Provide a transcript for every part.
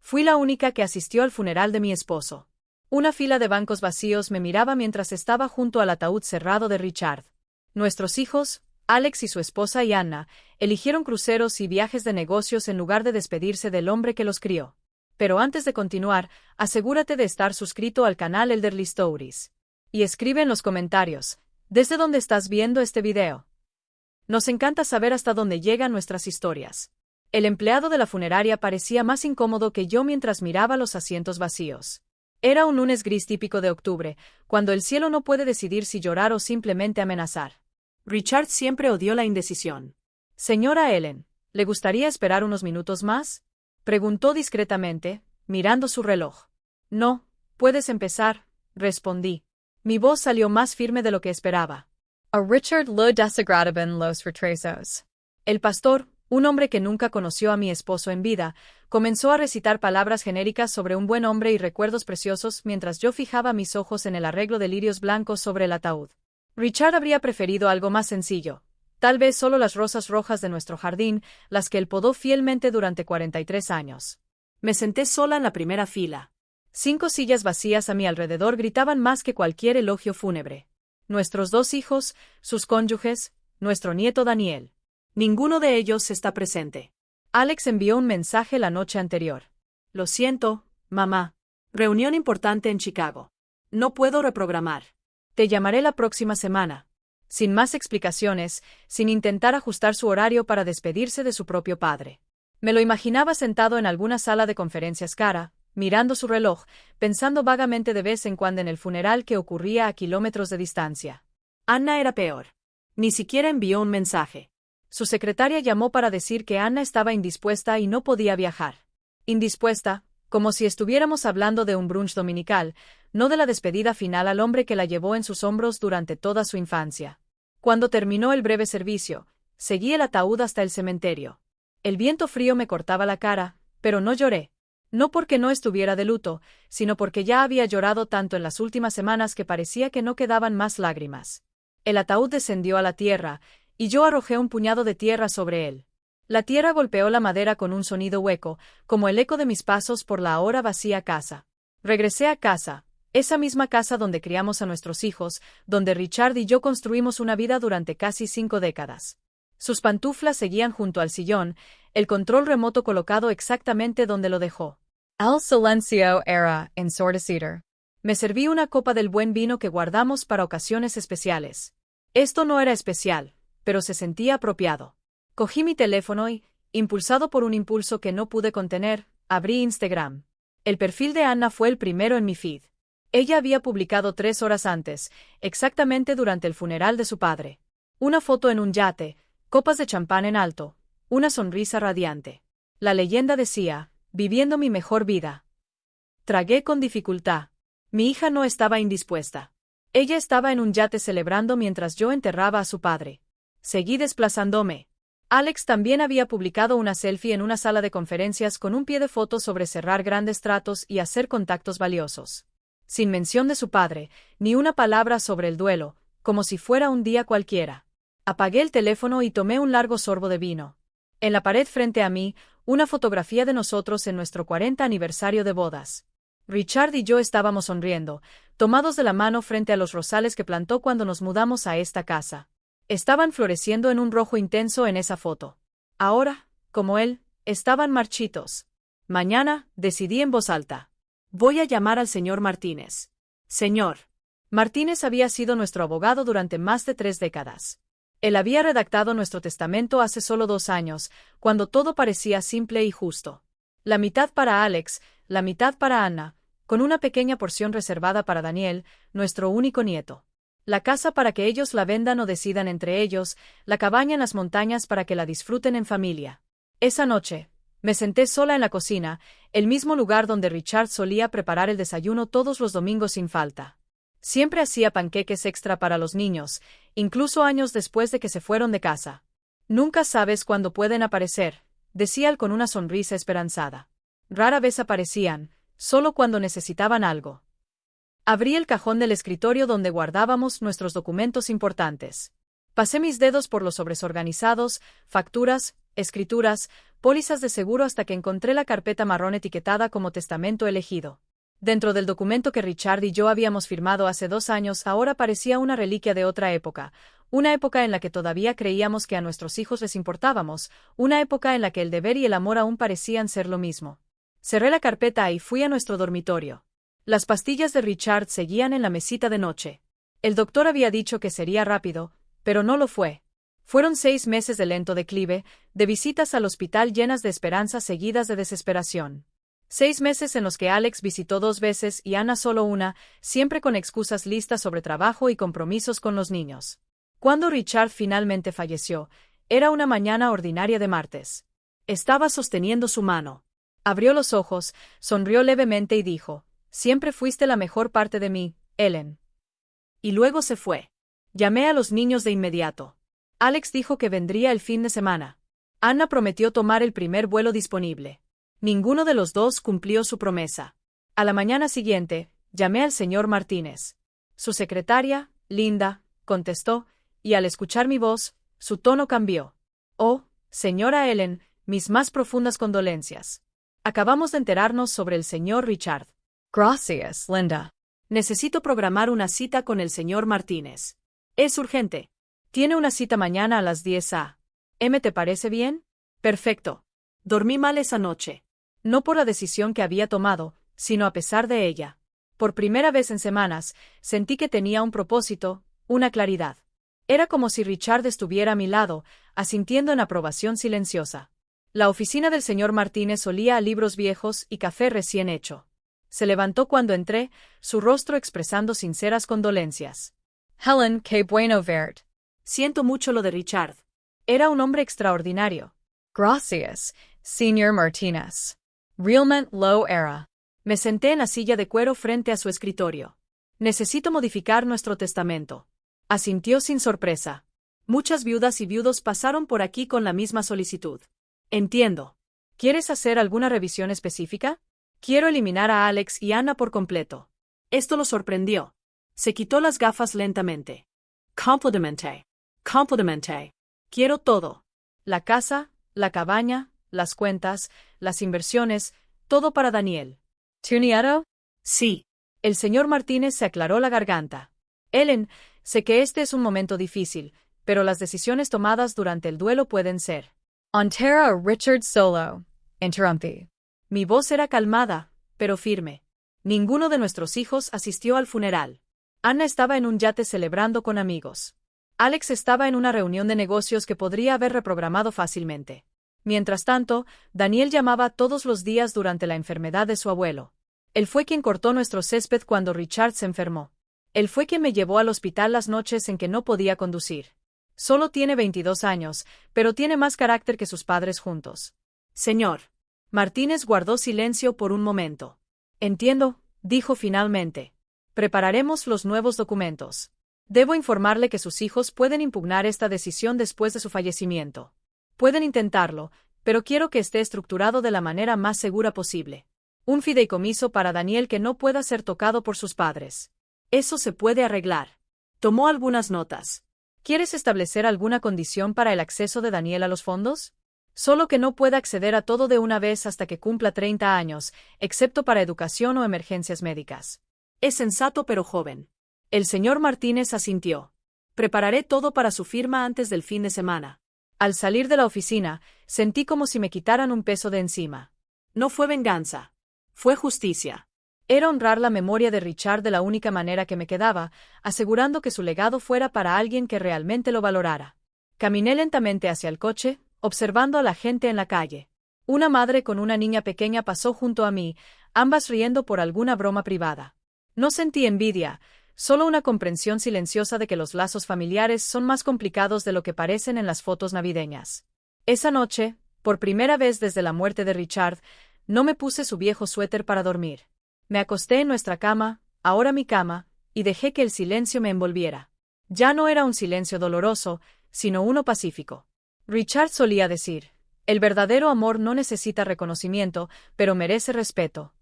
Fui la única que asistió al funeral de mi esposo. Una fila de bancos vacíos me miraba mientras estaba junto al ataúd cerrado de Richard. Nuestros hijos, Alex y su esposa y Anna, eligieron cruceros y viajes de negocios en lugar de despedirse del hombre que los crió. Pero antes de continuar, asegúrate de estar suscrito al canal Elderly Stories. Y escribe en los comentarios, ¿desde dónde estás viendo este video? Nos encanta saber hasta dónde llegan nuestras historias. El empleado de la funeraria parecía más incómodo que yo mientras miraba los asientos vacíos. Era un lunes gris típico de octubre, cuando el cielo no puede decidir si llorar o simplemente amenazar. Richard siempre odió la indecisión. Señora Ellen, ¿le gustaría esperar unos minutos más? Preguntó discretamente, mirando su reloj. No, puedes empezar, respondí. Mi voz salió más firme de lo que esperaba. A Richard lo desagradaban los retrasos. El pastor, un hombre que nunca conoció a mi esposo en vida, comenzó a recitar palabras genéricas sobre un buen hombre y recuerdos preciosos mientras yo fijaba mis ojos en el arreglo de lirios blancos sobre el ataúd. Richard habría preferido algo más sencillo. Tal vez solo las rosas rojas de nuestro jardín, las que él podó fielmente durante 43 años. Me senté sola en la primera fila. 5 sillas vacías a mi alrededor gritaban más que cualquier elogio fúnebre. Nuestros 2 hijos, sus cónyuges, nuestro nieto Daniel. Ninguno de ellos está presente. Alex envió un mensaje la noche anterior. Lo siento, mamá. Reunión importante en Chicago. No puedo reprogramar. Te llamaré la próxima semana. Sin más explicaciones, sin intentar ajustar su horario para despedirse de su propio padre. Me lo imaginaba sentado en alguna sala de conferencias cara, mirando su reloj, pensando vagamente de vez en cuando en el funeral que ocurría a kilómetros de distancia. Anna era peor. Ni siquiera envió un mensaje. Su secretaria llamó para decir que Anna estaba indispuesta y no podía viajar. Indispuesta, como si estuviéramos hablando de un brunch dominical, no de la despedida final al hombre que la llevó en sus hombros durante toda su infancia. Cuando terminó el breve servicio, seguí el ataúd hasta el cementerio. El viento frío me cortaba la cara, pero no lloré. No porque no estuviera de luto, sino porque ya había llorado tanto en las últimas semanas que parecía que no quedaban más lágrimas. El ataúd descendió a la tierra, y yo arrojé un puñado de tierra sobre él. La tierra golpeó la madera con un sonido hueco, como el eco de mis pasos por la ahora vacía casa. Regresé a casa, esa misma casa donde criamos a nuestros hijos, donde Richard y yo construimos una vida durante casi 5 décadas. Sus pantuflas seguían junto al sillón, el control remoto colocado exactamente donde lo dejó. El silencio era ensordecedor. Me serví una copa del buen vino que guardamos para ocasiones especiales. Esto no era especial, pero se sentía apropiado. Cogí mi teléfono y, impulsado por un impulso que no pude contener, abrí Instagram. El perfil de Anna fue el primero en mi feed. Ella había publicado 3 horas antes, exactamente durante el funeral de su padre. Una foto en un yate, copas de champán en alto, una sonrisa radiante. La leyenda decía, viviendo mi mejor vida. Tragué con dificultad. Mi hija no estaba indispuesta. Ella estaba en un yate celebrando mientras yo enterraba a su padre. Seguí desplazándome. Alex también había publicado una selfie en una sala de conferencias con un pie de foto sobre cerrar grandes tratos y hacer contactos valiosos. Sin mención de su padre, ni una palabra sobre el duelo, como si fuera un día cualquiera. Apagué el teléfono y tomé un largo sorbo de vino. En la pared frente a mí, una fotografía de nosotros en nuestro 40 aniversario de bodas. Richard y yo estábamos sonriendo, tomados de la mano frente a los rosales que plantó cuando nos mudamos a esta casa. Estaban floreciendo en un rojo intenso en esa foto. Ahora, como él, estaban marchitos. Mañana, decidí en voz alta. Voy a llamar al señor Martínez. Señor. Martínez había sido nuestro abogado durante más de 3 décadas. Él había redactado nuestro testamento hace solo 2 años, cuando todo parecía simple y justo. La mitad para Alex, la mitad para Anna, con una pequeña porción reservada para Daniel, nuestro único nieto. La casa para que ellos la vendan o decidan entre ellos, la cabaña en las montañas para que la disfruten en familia. Esa noche, me senté sola en la cocina, el mismo lugar donde Richard solía preparar el desayuno todos los domingos sin falta. Siempre hacía panqueques extra para los niños, incluso años después de que se fueron de casa. Nunca sabes cuándo pueden aparecer, decía él con una sonrisa esperanzada. Rara vez aparecían, solo cuando necesitaban algo. Abrí el cajón del escritorio donde guardábamos nuestros documentos importantes. Pasé mis dedos por los sobres organizados, facturas, escrituras, pólizas de seguro hasta que encontré la carpeta marrón etiquetada como testamento elegido. Dentro del documento que Richard y yo habíamos firmado hace 2 años ahora parecía una reliquia de otra época, una época en la que todavía creíamos que a nuestros hijos les importábamos, una época en la que el deber y el amor aún parecían ser lo mismo. Cerré la carpeta y fui a nuestro dormitorio. Las pastillas de Richard seguían en la mesita de noche. El doctor había dicho que sería rápido, pero no lo fue. Fueron 6 meses de lento declive, de visitas al hospital llenas de esperanzas seguidas de desesperación. 6 meses en los que Alex visitó 2 veces y Anna solo una, siempre con excusas listas sobre trabajo y compromisos con los niños. Cuando Richard finalmente falleció, era una mañana ordinaria de martes. Estaba sosteniendo su mano. Abrió los ojos, sonrió levemente y dijo, «Siempre fuiste la mejor parte de mí, Ellen». Y luego se fue. Llamé a los niños de inmediato. Alex dijo que vendría el fin de semana. Anna prometió tomar el primer vuelo disponible. Ninguno de los dos cumplió su promesa. A la mañana siguiente, llamé al señor Martínez. Su secretaria, Linda, contestó, y al escuchar mi voz, su tono cambió. «Oh, señora Ellen, mis más profundas condolencias. Acabamos de enterarnos sobre el señor Richard». Gracias, Linda. «Necesito programar una cita con el señor Martínez. Es urgente. Tiene una cita mañana a las 10 a.m. ¿Te parece bien?» «Perfecto. Dormí mal esa noche. No por la decisión que había tomado, sino a pesar de ella. Por primera vez en semanas, sentí que tenía un propósito, una claridad. Era como si Richard estuviera a mi lado, asintiendo en aprobación silenciosa. La oficina del señor Martínez olía a libros viejos y café recién hecho. Se levantó cuando entré, su rostro expresando sinceras condolencias. Helen, qué bueno verte. Siento mucho lo de Richard. Era un hombre extraordinario. Gracias, señor Martínez. Realmente lo era. Me senté en la silla de cuero frente a su escritorio. Necesito modificar nuestro testamento. Asintió sin sorpresa. Muchas viudas y viudos pasaron por aquí con la misma solicitud. Entiendo. ¿Quieres hacer alguna revisión específica? Quiero eliminar a Alex y Anna por completo. Esto lo sorprendió. Se quitó las gafas lentamente. Completamente. Quiero todo. La casa, la cabaña, las cuentas, las inversiones, todo para Daniel. ¿Tu nieto? Sí. El señor Martínez se aclaró la garganta. Ellen, sé que este es un momento difícil, pero las decisiones tomadas durante el duelo pueden ser. Entera a Richard solo. Interrumpí. Mi voz era calmada, pero firme. Ninguno de nuestros hijos asistió al funeral. Anna estaba en un yate celebrando con amigos. Alex estaba en una reunión de negocios que podría haber reprogramado fácilmente. Mientras tanto, Daniel llamaba todos los días durante la enfermedad de su abuelo. Él fue quien cortó nuestro césped cuando Richard se enfermó. Él fue quien me llevó al hospital las noches en que no podía conducir. Solo tiene 22 años, pero tiene más carácter que sus padres juntos. Señor. Martínez guardó silencio por un momento. Entiendo, dijo finalmente. Prepararemos los nuevos documentos. Debo informarle que sus hijos pueden impugnar esta decisión después de su fallecimiento. Pueden intentarlo, pero quiero que esté estructurado de la manera más segura posible. Un fideicomiso para Daniel que no pueda ser tocado por sus padres. Eso se puede arreglar. Tomó algunas notas. ¿Quieres establecer alguna condición para el acceso de Daniel a los fondos? Solo que no pueda acceder a todo de una vez hasta que cumpla 30 años, excepto para educación o emergencias médicas. Es sensato pero joven. El señor Martínez asintió. Prepararé todo para su firma antes del fin de semana. Al salir de la oficina, sentí como si me quitaran un peso de encima. No fue venganza. Fue justicia. Era honrar la memoria de Richard de la única manera que me quedaba, asegurando que su legado fuera para alguien que realmente lo valorara. Caminé lentamente hacia el coche, observando a la gente en la calle. Una madre con una niña pequeña pasó junto a mí, ambas riendo por alguna broma privada. No sentí envidia, solo una comprensión silenciosa de que los lazos familiares son más complicados de lo que parecen en las fotos navideñas. Esa noche, por primera vez desde la muerte de Richard, no me puse su viejo suéter para dormir. Me acosté en nuestra cama, ahora mi cama, y dejé que el silencio me envolviera. Ya no era un silencio doloroso, sino uno pacífico. Richard solía decir, el verdadero amor no necesita reconocimiento, pero merece respeto.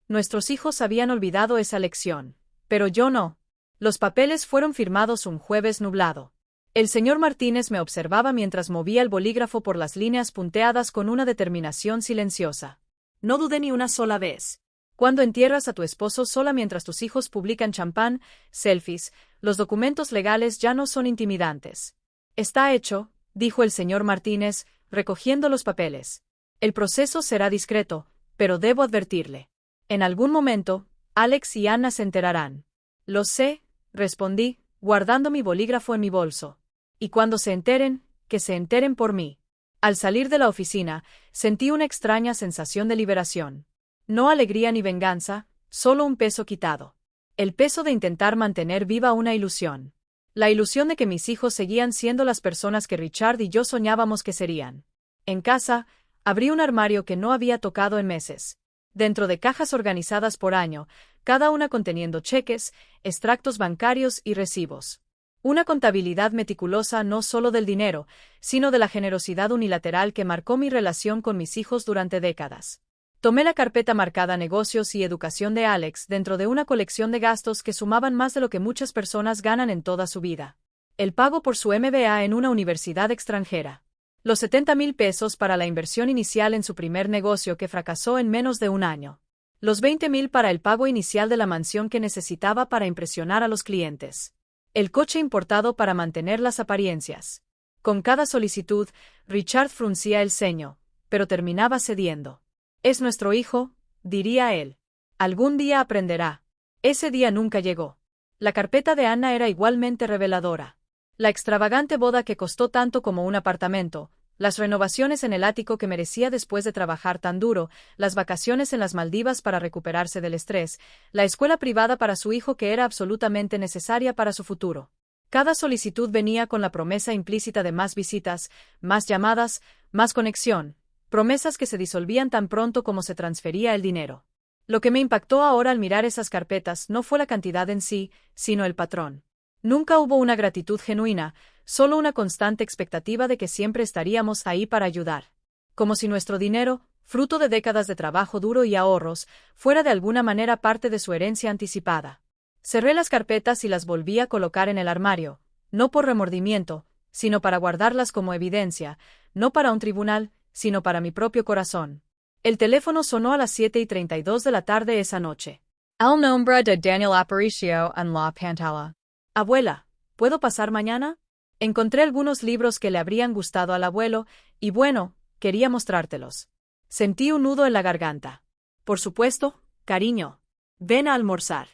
Nuestros hijos habían olvidado esa lección, pero yo no. Los papeles fueron firmados un jueves nublado. El señor Martínez me observaba mientras movía el bolígrafo por las líneas punteadas con una determinación silenciosa. No dudé ni una sola vez. Cuando entierras a tu esposo sola mientras tus hijos publican champán, selfies, los documentos legales ya no son intimidantes. Está hecho, dijo el señor Martínez, recogiendo los papeles. El proceso será discreto, pero debo advertirle. En algún momento, Alex y Anna se enterarán. Lo sé, respondí, guardando mi bolígrafo en mi bolso. Y cuando se enteren, que se enteren por mí. Al salir de la oficina, sentí una extraña sensación de liberación. No alegría ni venganza, solo un peso quitado. El peso de intentar mantener viva una ilusión. La ilusión de que mis hijos seguían siendo las personas que Richard y yo soñábamos que serían. En casa, abrí un armario que no había tocado en meses. Dentro de cajas organizadas por año, cada una conteniendo cheques, extractos bancarios y recibos. Una contabilidad meticulosa no solo del dinero, sino de la generosidad unilateral que marcó mi relación con mis hijos durante décadas. Tomé la carpeta marcada Negocios y Educación de Alex dentro de una colección de gastos que sumaban más de lo que muchas personas ganan en toda su vida. El pago por su MBA en una universidad extranjera. Los 70,000 pesos para la inversión inicial en su primer negocio que fracasó en menos de un año. Los 20,000 para el pago inicial de la mansión que necesitaba para impresionar a los clientes. El coche importado para mantener las apariencias. Con cada solicitud, Richard fruncía el ceño, pero terminaba cediendo. Es nuestro hijo, diría él. Algún día aprenderá. Ese día nunca llegó. La carpeta de Anna era igualmente reveladora. La extravagante boda que costó tanto como un apartamento, las renovaciones en el ático que merecía después de trabajar tan duro, las vacaciones en las Maldivas para recuperarse del estrés, la escuela privada para su hijo que era absolutamente necesaria para su futuro. Cada solicitud venía con la promesa implícita de más visitas, más llamadas, más conexión, promesas que se disolvían tan pronto como se transfería el dinero. Lo que me impactó ahora al mirar esas carpetas no fue la cantidad en sí, sino el patrón. Nunca hubo una gratitud genuina, solo una constante expectativa de que siempre estaríamos ahí para ayudar. Como si nuestro dinero, fruto de décadas de trabajo duro y ahorros, fuera de alguna manera parte de su herencia anticipada. Cerré las carpetas y las volví a colocar en el armario, no por remordimiento, sino para guardarlas como evidencia, no para un tribunal, sino para mi propio corazón. El teléfono sonó a las 7:32 de la tarde esa noche. El nombre de Daniel Aparicio en la pantalla. Abuela, ¿puedo pasar mañana? Encontré algunos libros que le habrían gustado al abuelo, y bueno, quería mostrártelos. Sentí un nudo en la garganta. Por supuesto, cariño. Ven a almorzar.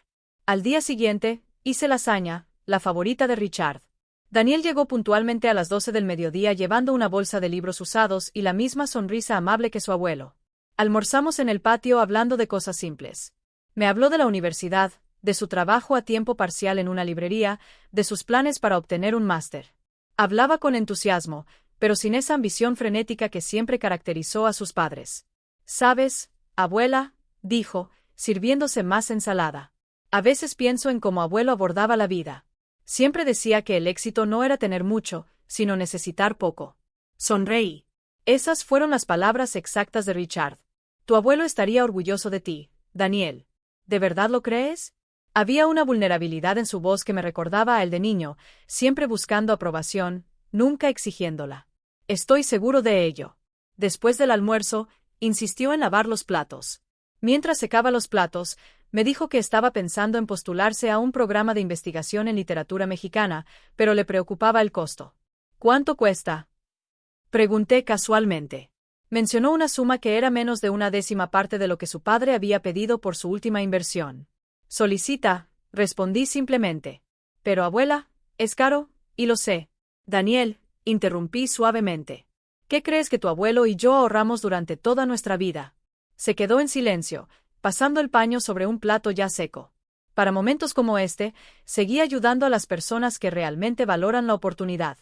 Al día siguiente, hice lasaña, la favorita de Richard. Daniel llegó puntualmente a las 12 del mediodía llevando una bolsa de libros usados y la misma sonrisa amable que su abuelo. Almorzamos en el patio hablando de cosas simples. Me habló de la universidad, de su trabajo a tiempo parcial en una librería, de sus planes para obtener un máster. Hablaba con entusiasmo, pero sin esa ambición frenética que siempre caracterizó a sus padres. ¿Sabes, abuela?, dijo, sirviéndose más ensalada. A veces pienso en cómo abuelo abordaba la vida. Siempre decía que el éxito no era tener mucho, sino necesitar poco. Sonreí. Esas fueron las palabras exactas de Richard. Tu abuelo estaría orgulloso de ti, Daniel. ¿De verdad lo crees? Había una vulnerabilidad en su voz que me recordaba a el de niño, siempre buscando aprobación, nunca exigiéndola. Estoy seguro de ello. Después del almuerzo, insistió en lavar los platos. Mientras secaba los platos, me dijo que estaba pensando en postularse a un programa de investigación en literatura mexicana, pero le preocupaba el costo. ¿Cuánto cuesta?, pregunté casualmente. Mencionó una suma que era menos de una décima parte de lo que su padre había pedido por su última inversión. Solicita, respondí simplemente. Pero abuela, es caro, y lo sé. Daniel, interrumpí suavemente. ¿Qué crees que tu abuelo y yo ahorramos durante toda nuestra vida? Se quedó en silencio, pasando el paño sobre un plato ya seco. Para momentos como este, seguí ayudando a las personas que realmente valoran la oportunidad.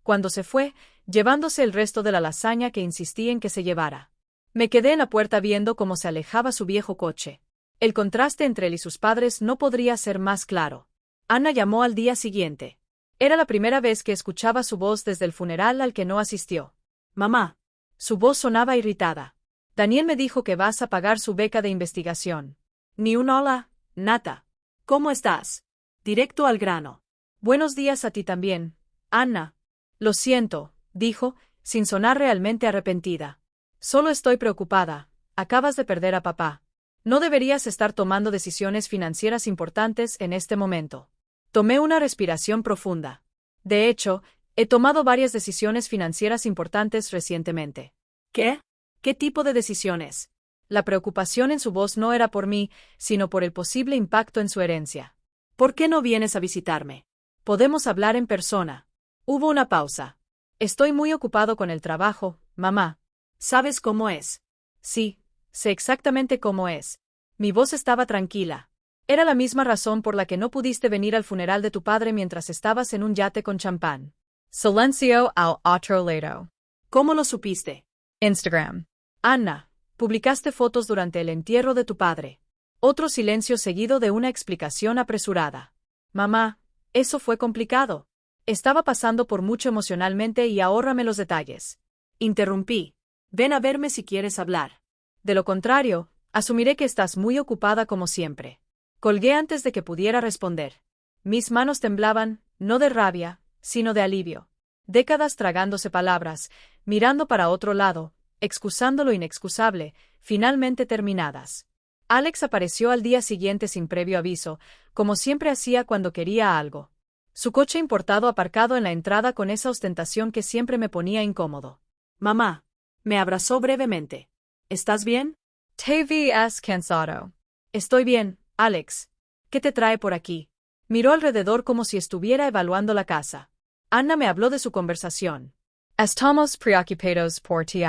Cuando se fue, llevándose el resto de la lasaña que insistí en que se llevara. Me quedé en la puerta viendo cómo se alejaba su viejo coche. El contraste entre él y sus padres no podría ser más claro. Anna llamó al día siguiente. Era la primera vez que escuchaba su voz desde el funeral al que no asistió. Mamá. Su voz sonaba irritada. Daniel me dijo que vas a pagar su beca de investigación. Ni un hola, Nata. ¿Cómo estás? Directo al grano. Buenos días a ti también, Anna. Lo siento, dijo, sin sonar realmente arrepentida. Solo estoy preocupada. Acabas de perder a papá. No deberías estar tomando decisiones financieras importantes en este momento. Tomé una respiración profunda. De hecho, he tomado varias decisiones financieras importantes recientemente. ¿Qué? ¿Qué tipo de decisiones? La preocupación en su voz no era por mí, sino por el posible impacto en su herencia. ¿Por qué no vienes a visitarme? Podemos hablar en persona. Hubo una pausa. Estoy muy ocupado con el trabajo, mamá. ¿Sabes cómo es? Sí, sé exactamente cómo es. Mi voz estaba tranquila. Era la misma razón por la que no pudiste venir al funeral de tu padre mientras estabas en un yate con champán. Silencio al otro lado. ¿Cómo lo supiste? Instagram. Anna, publicaste fotos durante el entierro de tu padre. Otro silencio seguido de una explicación apresurada. Mamá, eso fue complicado. Estaba pasando por mucho emocionalmente y ahórrame los detalles. Interrumpí. Ven a verme si quieres hablar. De lo contrario, asumiré que estás muy ocupada como siempre. Colgué antes de que pudiera responder. Mis manos temblaban, no de rabia, sino de alivio. Décadas tragándose palabras, mirando para otro lado, excusando lo inexcusable, finalmente terminadas. Alex apareció al día siguiente sin previo aviso, como siempre hacía cuando quería algo. Su coche importado aparcado en la entrada con esa ostentación que siempre me ponía incómodo. Mamá. Me abrazó brevemente. ¿Estás bien? Te ves cansado. Estoy bien, Alex. ¿Qué te trae por aquí? Miró alrededor como si estuviera evaluando la casa. Anna me habló de su conversación. Estamos preocupados por ti.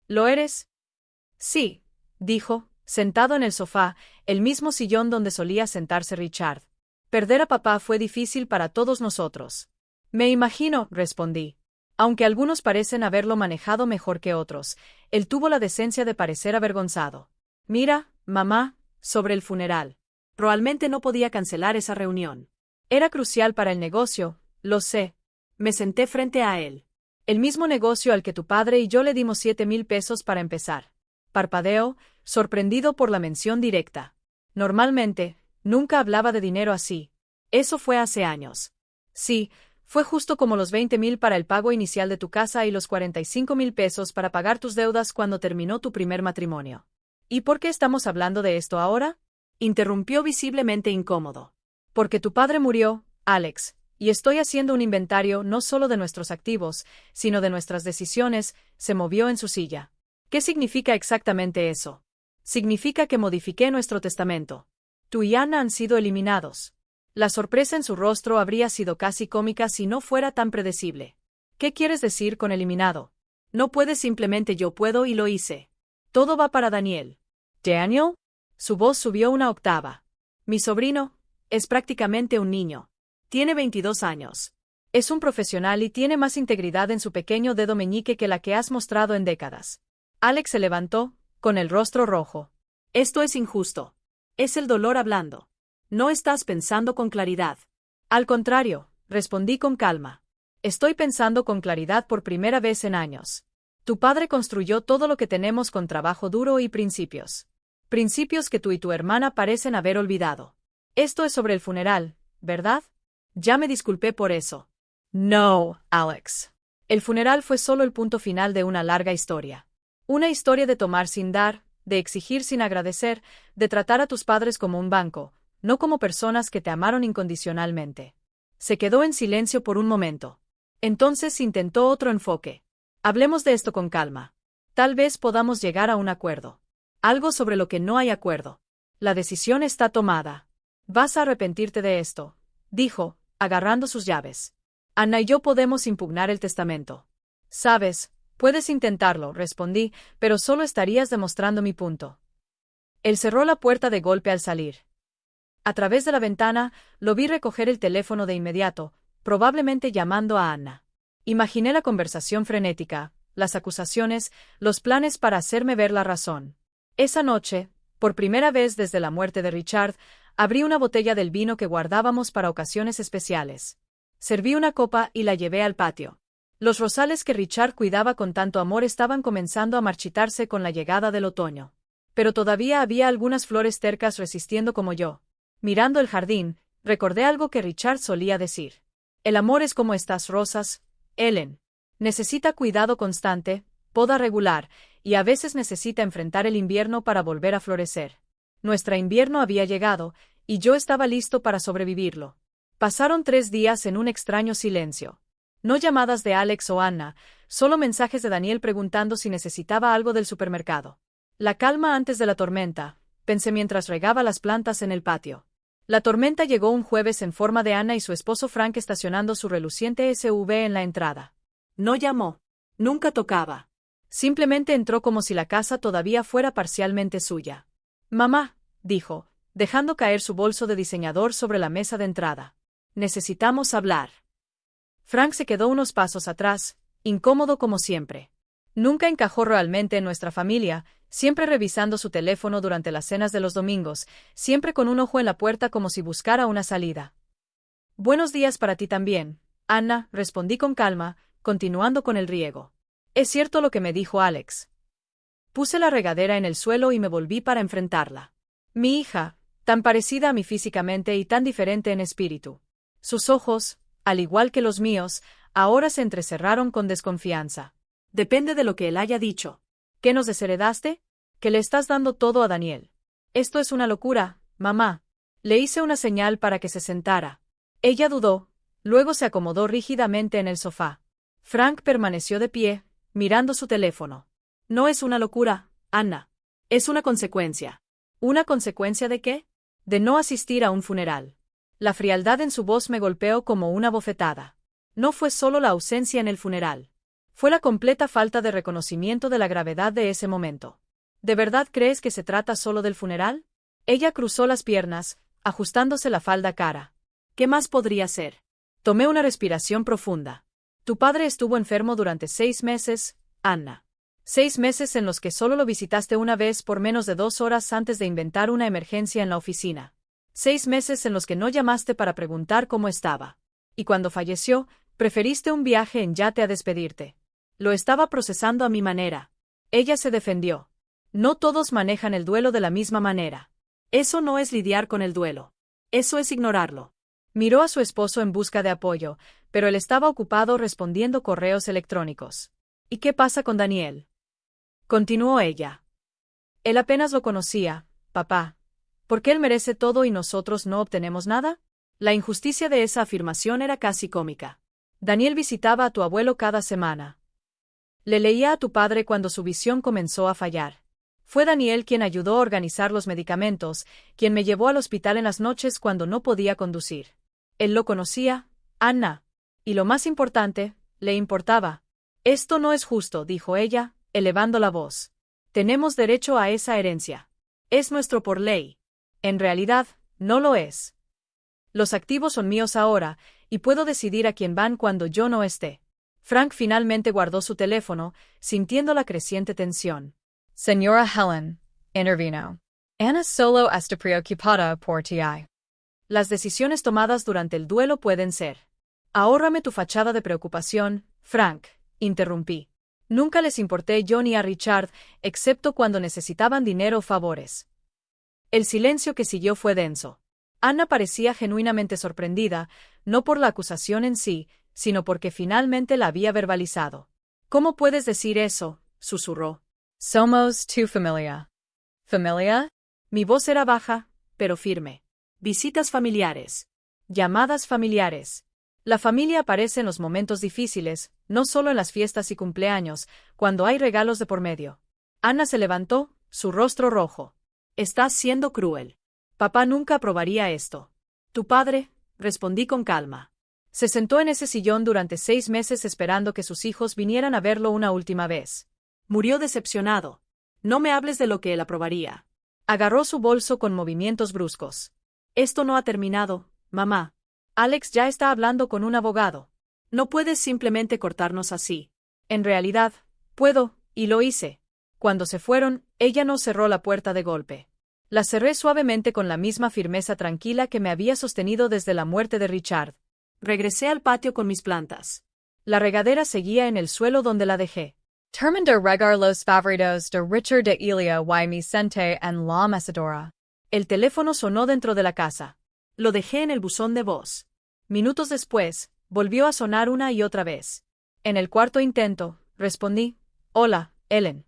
¿Lo eres? Sí, dijo, sentado en el sofá, el mismo sillón donde solía sentarse Richard. Perder a papá fue difícil para todos nosotros. Me imagino, respondí. Aunque algunos parecen haberlo manejado mejor que otros, él tuvo la decencia de parecer avergonzado. Mira, mamá, sobre el funeral. Probablemente no podía cancelar esa reunión. Era crucial para el negocio, lo sé. Me senté frente a él. El mismo negocio al que tu padre y yo le dimos 7,000 pesos para empezar. Parpadeó, sorprendido por la mención directa. Normalmente, nunca hablaba de dinero así. Eso fue hace años. Sí, fue justo como los 20,000 para el pago inicial de tu casa y los 45,000 pesos para pagar tus deudas cuando terminó tu primer matrimonio. ¿Y por qué estamos hablando de esto ahora? Interrumpió visiblemente incómodo. Porque tu padre murió, Alex, y estoy haciendo un inventario no solo de nuestros activos, sino de nuestras decisiones. Se movió en su silla. ¿Qué significa exactamente eso? Significa que modifiqué nuestro testamento. Tú y Anna han sido eliminados. La sorpresa en su rostro habría sido casi cómica si no fuera tan predecible. ¿Qué quieres decir con eliminado? No puedes simplemente yo puedo y lo hice. Todo va para Daniel. ¿Daniel? Su voz subió una octava. Mi sobrino es prácticamente un niño. Tiene 22 años. Es un profesional y tiene más integridad en su pequeño dedo meñique que la que has mostrado en décadas. Alex se levantó, con el rostro rojo. Esto es injusto. Es el dolor hablando. No estás pensando con claridad. Al contrario, respondí con calma. Estoy pensando con claridad por primera vez en años. Tu padre construyó todo lo que tenemos con trabajo duro y principios. Principios que tú y tu hermana parecen haber olvidado. Esto es sobre el funeral, ¿verdad? Ya me disculpé por eso. No, Alex. El funeral fue solo el punto final de una larga historia. Una historia de tomar sin dar, de exigir sin agradecer, de tratar a tus padres como un banco, no como personas que te amaron incondicionalmente. Se quedó en silencio por un momento. Entonces intentó otro enfoque. Hablemos de esto con calma. Tal vez podamos llegar a un acuerdo. Algo sobre lo que no hay acuerdo. La decisión está tomada. Vas a arrepentirte de esto, dijo, agarrando sus llaves. Anna y yo podemos impugnar el testamento. Sabes, puedes intentarlo, respondí, pero solo estarías demostrando mi punto. Él cerró la puerta de golpe al salir. A través de la ventana, lo vi recoger el teléfono de inmediato, probablemente llamando a Anna. Imaginé la conversación frenética, las acusaciones, los planes para hacerme ver la razón. Esa noche, por primera vez desde la muerte de Richard, abrí una botella del vino que guardábamos para ocasiones especiales. Serví una copa y la llevé al patio. Los rosales que Richard cuidaba con tanto amor estaban comenzando a marchitarse con la llegada del otoño. Pero todavía había algunas flores tercas resistiendo como yo. Mirando el jardín, recordé algo que Richard solía decir. El amor es como estas rosas, Ellen. Necesita cuidado constante, poda regular, y a veces necesita enfrentar el invierno para volver a florecer. Nuestro invierno había llegado, y yo estaba listo para sobrevivirlo. Pasaron 3 días en un extraño silencio. No llamadas de Alex o Anna, solo mensajes de Daniel preguntando si necesitaba algo del supermercado. La calma antes de la tormenta, pensé mientras regaba las plantas en el patio. La tormenta llegó un jueves en forma de Anna y su esposo Frank estacionando su reluciente SUV en la entrada. No llamó. Nunca tocaba. Simplemente entró como si la casa todavía fuera parcialmente suya. Mamá, dijo, dejando caer su bolso de diseñador sobre la mesa de entrada. Necesitamos hablar. Frank se quedó unos pasos atrás, incómodo como siempre. Nunca encajó realmente en nuestra familia, siempre revisando su teléfono durante las cenas de los domingos, siempre con un ojo en la puerta como si buscara una salida. Buenos días para ti también, Anna, respondí con calma, continuando con el riego. Es cierto lo que me dijo Alex. Puse la regadera en el suelo y me volví para enfrentarla. Mi hija, tan parecida a mí físicamente y tan diferente en espíritu. Sus ojos, al igual que los míos, ahora se entrecerraron con desconfianza. Depende de lo que él haya dicho. ¿Qué nos desheredaste? Que le estás dando todo a Daniel. Esto es una locura, mamá. Le hice una señal para que se sentara. Ella dudó, luego se acomodó rígidamente en el sofá. Frank permaneció de pie, mirando su teléfono. No es una locura, Anna. Es una consecuencia. ¿Una consecuencia de qué? De no asistir a un funeral. La frialdad en su voz me golpeó como una bofetada. No fue solo la ausencia en el funeral. Fue la completa falta de reconocimiento de la gravedad de ese momento. ¿De verdad crees que se trata solo del funeral? Ella cruzó las piernas, ajustándose la falda cara. ¿Qué más podría ser? Tomé una respiración profunda. Tu padre estuvo enfermo durante 6 meses, Anna. 6 meses en los que solo lo visitaste una vez por menos de 2 horas antes de inventar una emergencia en la oficina. 6 meses en los que no llamaste para preguntar cómo estaba. Y cuando falleció, preferiste un viaje en yate a despedirte. Lo estaba procesando a mi manera. Ella se defendió. No todos manejan el duelo de la misma manera. Eso no es lidiar con el duelo. Eso es ignorarlo. Miró a su esposo en busca de apoyo, pero él estaba ocupado respondiendo correos electrónicos. ¿Y qué pasa con Daniel? Continuó ella. Él apenas lo conocía, papá. ¿Por qué él merece todo y nosotros no obtenemos nada? La injusticia de esa afirmación era casi cómica. Daniel visitaba a tu abuelo cada semana. Le leía a tu padre cuando su visión comenzó a fallar. Fue Daniel quien ayudó a organizar los medicamentos, quien me llevó al hospital en las noches cuando no podía conducir. Él lo conocía, Anna. Y lo más importante, le importaba. Esto no es justo, dijo ella, elevando la voz. Tenemos derecho a esa herencia. Es nuestro por ley. En realidad, no lo es. Los activos son míos ahora, y puedo decidir a quién van cuando yo no esté. Frank finalmente guardó su teléfono, sintiendo la creciente tensión. Señora Helen, intervino. Anna solo está preocupada por ti. Las decisiones tomadas durante el duelo pueden ser. Ahórrame tu fachada de preocupación, Frank, interrumpí. Nunca les importé yo ni a Richard, excepto cuando necesitaban dinero o favores. El silencio que siguió fue denso. Anna parecía genuinamente sorprendida, no por la acusación en sí, sino porque finalmente la había verbalizado. ¿Cómo puedes decir eso?, susurró. Somos tu familia. ¿Familia? Mi voz era baja, pero firme. Visitas familiares. Llamadas familiares. La familia aparece en los momentos difíciles, no solo en las fiestas y cumpleaños, cuando hay regalos de por medio. Anna se levantó, su rostro rojo. Estás siendo cruel. Papá nunca aprobaría esto. Tu padre, respondí con calma. Se sentó en ese sillón durante 6 meses esperando que sus hijos vinieran a verlo una última vez. Murió decepcionado. No me hables de lo que él aprobaría. Agarró su bolso con movimientos bruscos. Esto no ha terminado, mamá. Alex ya está hablando con un abogado. No puedes simplemente cortarnos así. En realidad, puedo, y lo hice. Cuando se fueron, ella no cerró la puerta de golpe. La cerré suavemente con la misma firmeza tranquila que me había sostenido desde la muerte de Richard. Regresé al patio con mis plantas. La regadera seguía en el suelo donde la dejé. Termin de regar los favoritos de Richard de Ilia y Vicente en la mecedora. El teléfono sonó dentro de la casa. Lo dejé en el buzón de voz. Minutos después, Volvió a sonar una y otra vez. En el cuarto intento, respondí, «Hola, Ellen».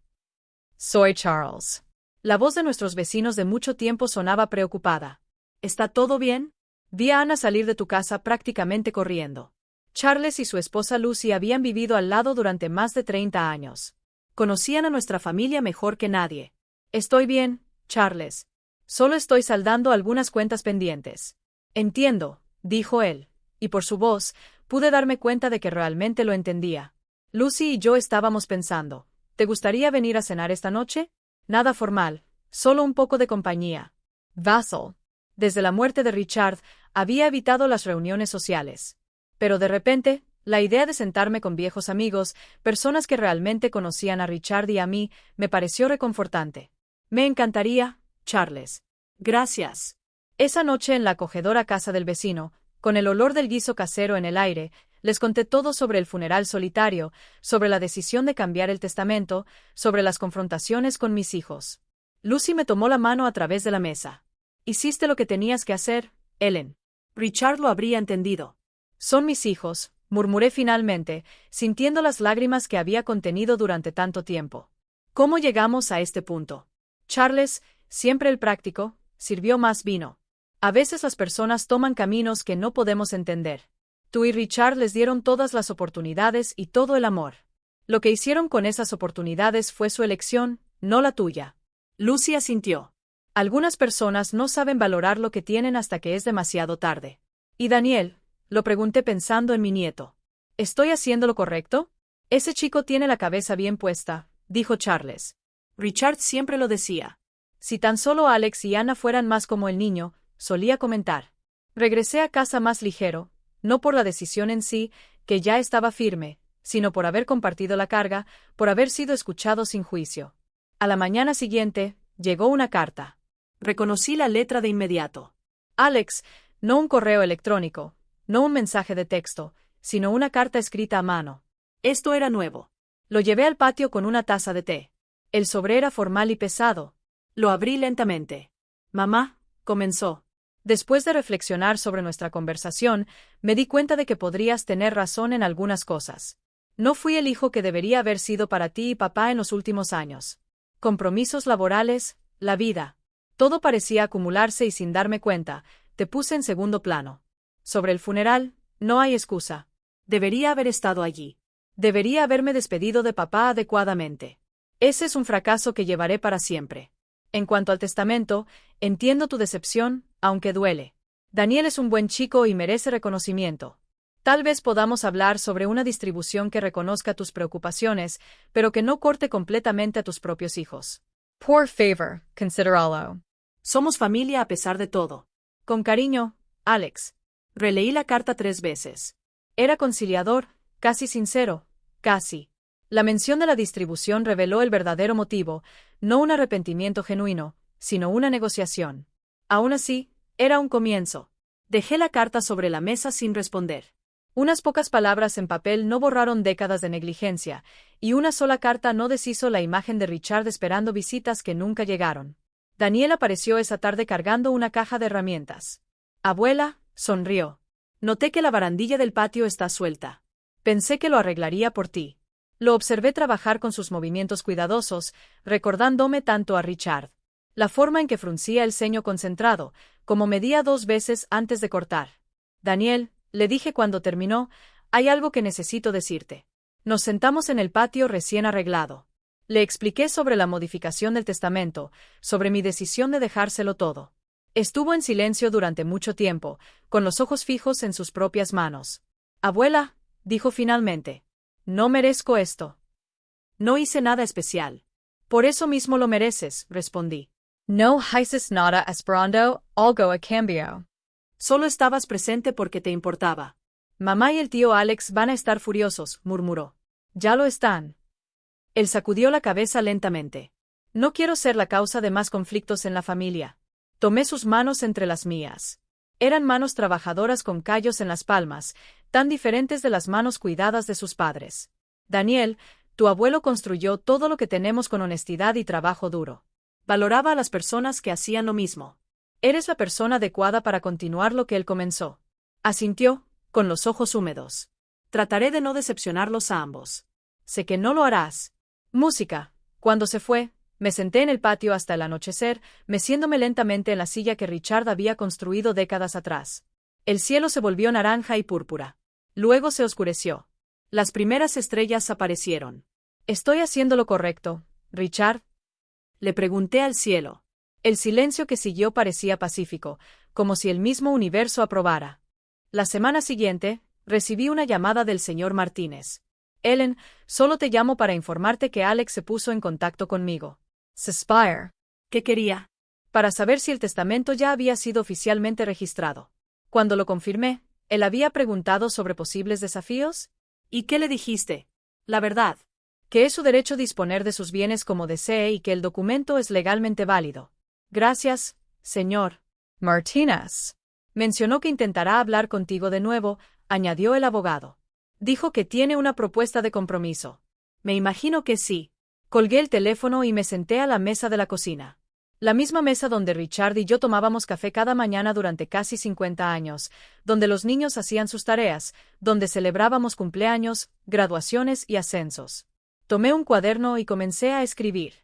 Soy Charles. La voz de nuestros vecinos de mucho tiempo sonaba preocupada. ¿Está todo bien? Vi a Ana salir de tu casa prácticamente corriendo. Charles y su esposa Lucy habían vivido al lado durante más de 30 años. Conocían a nuestra familia mejor que nadie. Estoy bien, Charles. Solo estoy saldando algunas cuentas pendientes. Entiendo, dijo él, y por su voz, pude darme cuenta de que realmente lo entendía. Lucy y yo estábamos pensando, ¿te gustaría venir a cenar esta noche? Nada formal, solo un poco de compañía. Vassal. Desde la muerte de Richard, había evitado las reuniones sociales. Pero de repente, la idea de sentarme con viejos amigos, personas que realmente conocían a Richard y a mí, me pareció reconfortante. Me encantaría, Charles. Gracias. Esa noche en la acogedora casa del vecino, con el olor del guiso casero en el aire, les conté todo sobre el funeral solitario, sobre la decisión de cambiar el testamento, sobre las confrontaciones con mis hijos. Lucy me tomó la mano a través de la mesa. Hiciste lo que tenías que hacer, Ellen. Richard lo habría entendido. Son mis hijos, murmuré finalmente, sintiendo las lágrimas que había contenido durante tanto tiempo. ¿Cómo llegamos a este punto? Charles, siempre el práctico, sirvió más vino. A veces las personas toman caminos que no podemos entender. Tú y Richard les dieron todas las oportunidades y todo el amor. Lo que hicieron con esas oportunidades fue su elección, no la tuya. Lucy asintió. Algunas personas no saben valorar lo que tienen hasta que es demasiado tarde. ¿Y Daniel? Lo pregunté pensando en mi nieto. ¿Estoy haciendo lo correcto? Ese chico tiene la cabeza bien puesta, dijo Charles. Richard siempre lo decía. Si tan solo Alex y Ana fueran más como el niño, solía comentar. Regresé a casa más ligero, no por la decisión en sí, que ya estaba firme, sino por haber compartido la carga, por haber sido escuchado sin juicio. A la mañana siguiente, llegó una carta. Reconocí la letra de inmediato. Alex, no un correo electrónico, no un mensaje de texto, sino una carta escrita a mano. Esto era nuevo. Lo llevé al patio con una taza de té. El sobre era formal y pesado. Lo abrí lentamente. Mamá, comenzó. Después de reflexionar sobre nuestra conversación, me di cuenta de que podrías tener razón en algunas cosas. No fui el hijo que debería haber sido para ti y papá en los últimos años. Compromisos laborales, la vida. Todo parecía acumularse y sin darme cuenta, te puse en segundo plano. Sobre el funeral, no hay excusa. Debería haber estado allí. Debería haberme despedido de papá adecuadamente. Ese es un fracaso que llevaré para siempre. En cuanto al testamento, entiendo tu decepción, aunque duele. Daniel es un buen chico y merece reconocimiento. Tal vez podamos hablar sobre una distribución que reconozca tus preocupaciones, pero que no corte completamente a tus propios hijos. Por favor, considéralo. Somos familia a pesar de todo. Con cariño, Alex. Releí la carta 3 veces. Era conciliador, casi sincero, casi. La mención de la distribución reveló el verdadero motivo, no un arrepentimiento genuino, sino una negociación. Aún así, era un comienzo. Dejé la carta sobre la mesa sin responder. Unas pocas palabras en papel no borraron décadas de negligencia, y una sola carta no deshizo la imagen de Richard esperando visitas que nunca llegaron. Daniel apareció esa tarde cargando una caja de herramientas. Abuela, sonrió. Noté que la barandilla del patio está suelta. Pensé que lo arreglaría por ti. Lo observé trabajar con sus movimientos cuidadosos, recordándome tanto a Richard. La forma en que fruncía el ceño concentrado, como medía 2 veces antes de cortar. Daniel, le dije cuando terminó, hay algo que necesito decirte. Nos sentamos en el patio recién arreglado. Le expliqué sobre la modificación del testamento, sobre mi decisión de dejárselo todo. Estuvo en silencio durante mucho tiempo, con los ojos fijos en sus propias manos. Abuela, dijo finalmente. No merezco esto. No hice nada especial. Por eso mismo lo mereces, respondí. No hices nada esperando algo a cambio. Solo estabas presente porque te importaba. Mamá y el tío Alex van a estar furiosos, murmuró. Ya lo están. Él sacudió la cabeza lentamente. No quiero ser la causa de más conflictos en la familia. Tomé sus manos entre las mías. Eran manos trabajadoras con callos en las palmas, tan diferentes de las manos cuidadas de sus padres. Daniel, tu abuelo construyó todo lo que tenemos con honestidad y trabajo duro. Valoraba a las personas que hacían lo mismo. Eres la persona adecuada para continuar lo que él comenzó. Asintió, con los ojos húmedos. Trataré de no decepcionarlos a ambos. Sé que no lo harás. Música. Cuando se fue, me senté en el patio hasta el anochecer, meciéndome lentamente en la silla que Richard había construido décadas atrás. El cielo se volvió naranja y púrpura. Luego se oscureció. Las primeras estrellas aparecieron. ¿Estoy haciendo lo correcto, Richard? Le pregunté al cielo. El silencio que siguió parecía pacífico, como si el mismo universo aprobara. La semana siguiente, recibí una llamada del señor Martínez. Ellen, solo te llamo para informarte que Alex se puso en contacto conmigo. Suspire. ¿Qué quería? Para saber si el testamento ya había sido oficialmente registrado. Cuando lo confirmé, él había preguntado sobre posibles desafíos. ¿Y qué le dijiste? La verdad. Que es su derecho disponer de sus bienes como desee y que el documento es legalmente válido. Gracias, señor Martínez. Mencionó que intentará hablar contigo de nuevo, añadió el abogado. Dijo que tiene una propuesta de compromiso. Me imagino que sí. Colgué el teléfono y me senté a la mesa de la cocina. La misma mesa donde Richard y yo tomábamos café cada mañana durante casi 50 años, donde los niños hacían sus tareas, donde celebrábamos cumpleaños, graduaciones y ascensos. Tomé un cuaderno y comencé a escribir.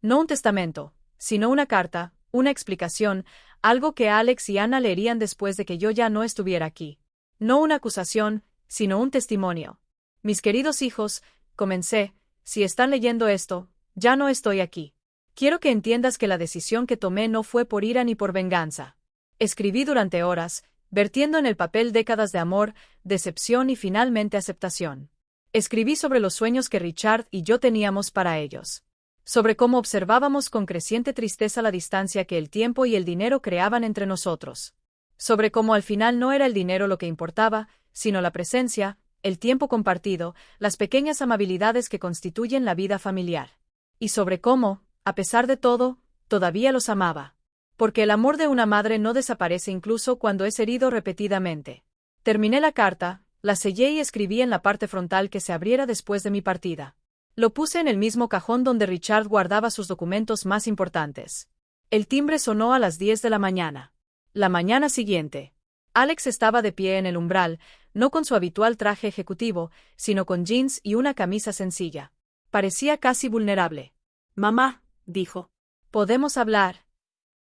No un testamento, sino una carta, una explicación, algo que Alex y Anna leerían después de que yo ya no estuviera aquí. No una acusación, sino un testimonio. Mis queridos hijos, comencé, si están leyendo esto, ya no estoy aquí. Quiero que entiendas que la decisión que tomé no fue por ira ni por venganza. Escribí durante horas, vertiendo en el papel décadas de amor, decepción y finalmente aceptación. Escribí sobre los sueños que Richard y yo teníamos para ellos. Sobre cómo observábamos con creciente tristeza la distancia que el tiempo y el dinero creaban entre nosotros. Sobre cómo al final no era el dinero lo que importaba, sino la presencia, el tiempo compartido, las pequeñas amabilidades que constituyen la vida familiar. Y sobre cómo, a pesar de todo, todavía los amaba. Porque el amor de una madre no desaparece incluso cuando es herido repetidamente. Terminé la carta, la sellé y escribí en la parte frontal que se abriera después de mi partida. Lo puse en el mismo cajón donde Richard guardaba sus documentos más importantes. El timbre sonó a las 10 de la mañana. La mañana siguiente, Alex estaba de pie en el umbral, no con su habitual traje ejecutivo, sino con jeans y una camisa sencilla. Parecía casi vulnerable. «Mamá», dijo. «¿Podemos hablar?»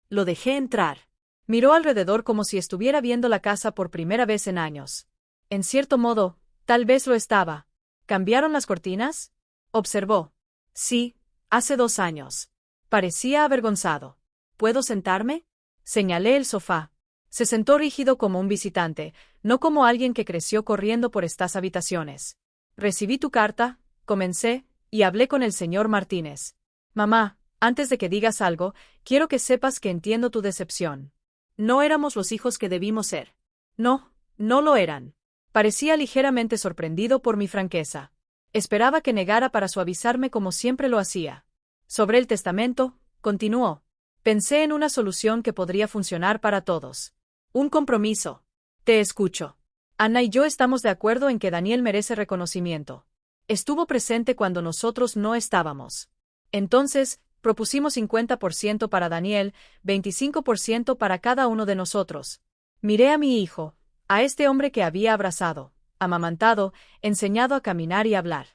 Lo dejé entrar. Miró alrededor como si estuviera viendo la casa por primera vez en años. En cierto modo, tal vez lo estaba. ¿Cambiaron las cortinas?, observó. Sí, hace 2 años. Parecía avergonzado. ¿Puedo sentarme? Señalé el sofá. Se sentó rígido como un visitante, no como alguien que creció corriendo por estas habitaciones. Recibí tu carta, comencé, y hablé con el señor Martínez. Mamá, antes de que digas algo, quiero que sepas que entiendo tu decepción. No éramos los hijos que debimos ser. No, no lo eran. Parecía ligeramente sorprendido por mi franqueza. Esperaba que negara para suavizarme como siempre lo hacía. Sobre el testamento, continuó. Pensé en una solución que podría funcionar para todos. Un compromiso. Te escucho. Anna y yo estamos de acuerdo en que Daniel merece reconocimiento. Estuvo presente cuando nosotros no estábamos. Entonces, propusimos 50% para Daniel, 25% para cada uno de nosotros. Miré a mi hijo, a este hombre que había abrazado, amamantado, enseñado a caminar y hablar.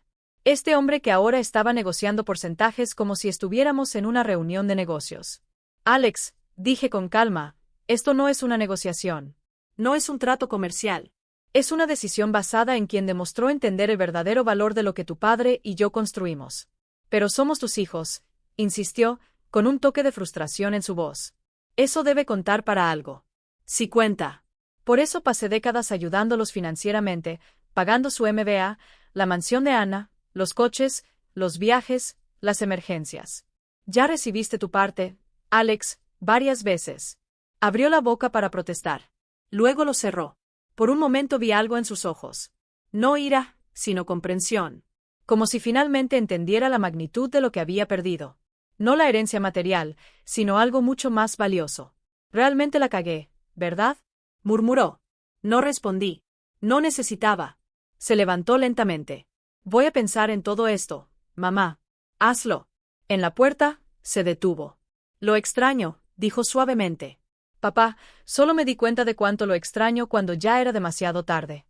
Este hombre que ahora estaba negociando porcentajes como si estuviéramos en una reunión de negocios. Alex, dije con calma, esto no es una negociación. No es un trato comercial. Es una decisión basada en quien demostró entender el verdadero valor de lo que tu padre y yo construimos. Pero somos tus hijos, insistió, con un toque de frustración en su voz. Eso debe contar para algo. Sí cuenta. Por eso pasé décadas ayudándolos financieramente, pagando su MBA, la mansión de Anna, los coches, los viajes, las emergencias. Ya recibiste tu parte, Alex, varias veces. Abrió la boca para protestar. Luego lo cerró. Por un momento vi algo en sus ojos. No ira, sino comprensión. Como si finalmente entendiera la magnitud de lo que había perdido. No la herencia material, sino algo mucho más valioso. Realmente la cagué, ¿verdad?, murmuró. No respondí. No necesitaba. Se levantó lentamente. Voy a pensar en todo esto, mamá. Hazlo. En la puerta, se detuvo. Lo extraño, dijo suavemente. Papá, solo me di cuenta de cuánto lo extraño cuando ya era demasiado tarde.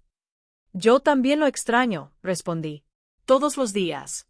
Yo también lo extraño, respondí. Todos los días.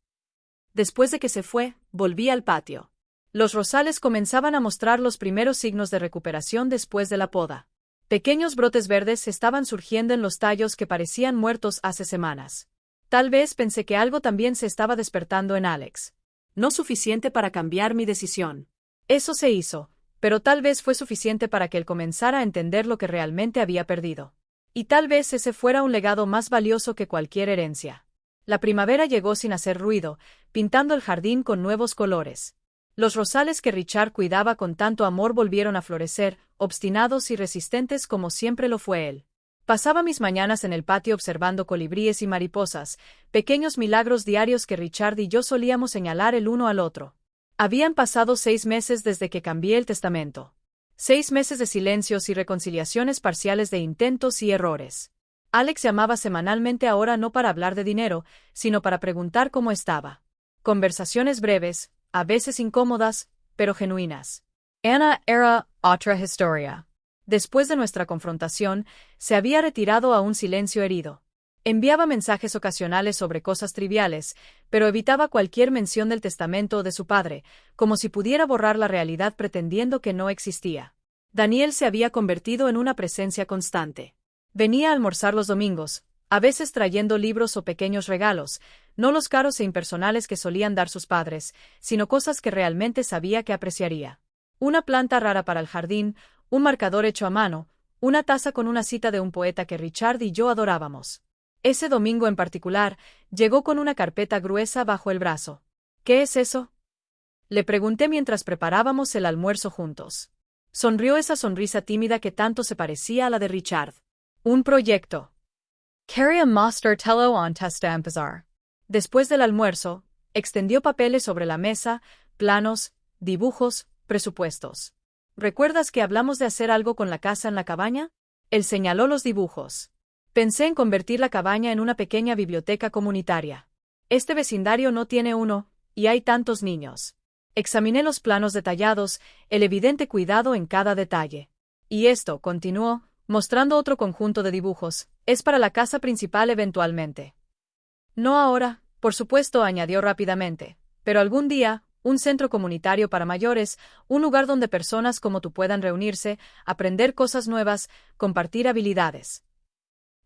Después de que se fue, volví al patio. Los rosales comenzaban a mostrar los primeros signos de recuperación después de la poda. Pequeños brotes verdes estaban surgiendo en los tallos que parecían muertos hace semanas. Tal vez pensé que algo también se estaba despertando en Alex. No suficiente para cambiar mi decisión. Eso se hizo, pero tal vez fue suficiente para que él comenzara a entender lo que realmente había perdido. Y tal vez ese fuera un legado más valioso que cualquier herencia. La primavera llegó sin hacer ruido, pintando el jardín con nuevos colores. Los rosales que Richard cuidaba con tanto amor volvieron a florecer, obstinados y resistentes como siempre lo fue él. Pasaba mis mañanas en el patio observando colibríes y mariposas, pequeños milagros diarios que Richard y yo solíamos señalar el uno al otro. Habían pasado 6 meses desde que cambié el testamento. 6 meses de silencios y reconciliaciones parciales de intentos y errores. Alex llamaba semanalmente ahora no para hablar de dinero, sino para preguntar cómo estaba. Conversaciones breves, a veces incómodas, pero genuinas. Ana era otra historia. Después de nuestra confrontación, se había retirado a un silencio herido. Enviaba mensajes ocasionales sobre cosas triviales, pero evitaba cualquier mención del testamento o de su padre, como si pudiera borrar la realidad pretendiendo que no existía. Daniel se había convertido en una presencia constante. Venía a almorzar los domingos, a veces trayendo libros o pequeños regalos, no los caros e impersonales que solían dar sus padres, sino cosas que realmente sabía que apreciaría. Una planta rara para el jardín, un marcador hecho a mano, una taza con una cita de un poeta que Richard y yo adorábamos. Ese domingo en particular, llegó con una carpeta gruesa bajo el brazo. ¿Qué es eso?, le pregunté mientras preparábamos el almuerzo juntos. Sonrió esa sonrisa tímida que tanto se parecía a la de Richard. Un proyecto. Quería mostrártelo antes de empezar. Después del almuerzo, extendió papeles sobre la mesa, planos, dibujos, presupuestos. ¿Recuerdas que hablamos de hacer algo con la casa en la cabaña? Él señaló los dibujos. Pensé en convertir la cabaña en una pequeña biblioteca comunitaria. Este vecindario no tiene uno, y hay tantos niños. Examiné los planos detallados, el evidente cuidado en cada detalle. Y esto, continuó, mostrando otro conjunto de dibujos, es para la casa principal eventualmente. No ahora, por supuesto, añadió rápidamente, pero algún día, un centro comunitario para mayores, un lugar donde personas como tú puedan reunirse, aprender cosas nuevas, compartir habilidades.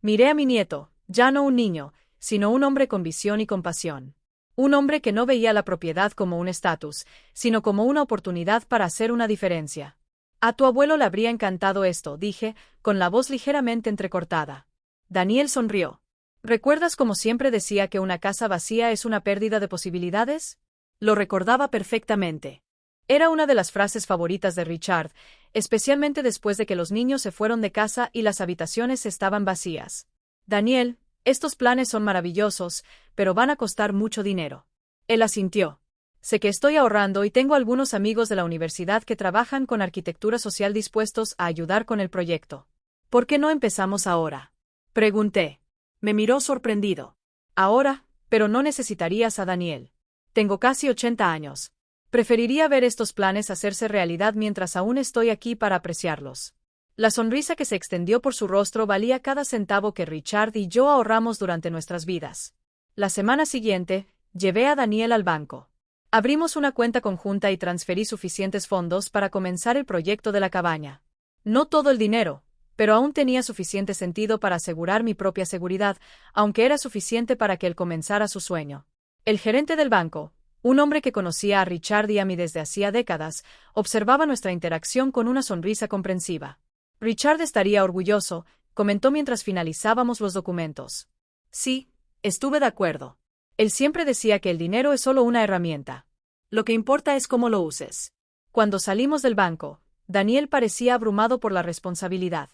Miré a mi nieto, ya no un niño, sino un hombre con visión y compasión. Un hombre que no veía la propiedad como un estatus, sino como una oportunidad para hacer una diferencia. A tu abuelo le habría encantado esto, dije, con la voz ligeramente entrecortada. Daniel sonrió. ¿Recuerdas cómo siempre decía que una casa vacía es una pérdida de posibilidades? Lo recordaba perfectamente. Era una de las frases favoritas de Richard, especialmente después de que los niños se fueron de casa y las habitaciones estaban vacías. Daniel, estos planes son maravillosos, pero van a costar mucho dinero. Él asintió. Sé que estoy ahorrando y tengo algunos amigos de la universidad que trabajan con arquitectura social dispuestos a ayudar con el proyecto. ¿Por qué no empezamos ahora?, pregunté. Me miró sorprendido. Ahora, pero no necesitarías a Daniel. Tengo casi 80 años. Preferiría ver estos planes hacerse realidad mientras aún estoy aquí para apreciarlos. La sonrisa que se extendió por su rostro valía cada centavo que Richard y yo ahorramos durante nuestras vidas. La semana siguiente, llevé a Daniel al banco. Abrimos una cuenta conjunta y transferí suficientes fondos para comenzar el proyecto de la cabaña. No todo el dinero, pero aún tenía suficiente sentido para asegurar mi propia seguridad, aunque era suficiente para que él comenzara su sueño. El gerente del banco, un hombre que conocía a Richard y a mí desde hacía décadas, observaba nuestra interacción con una sonrisa comprensiva. Richard estaría orgulloso, comentó mientras finalizábamos los documentos. Sí, estuve de acuerdo. Él siempre decía que el dinero es solo una herramienta. Lo que importa es cómo lo uses. Cuando salimos del banco, Daniel parecía abrumado por la responsabilidad.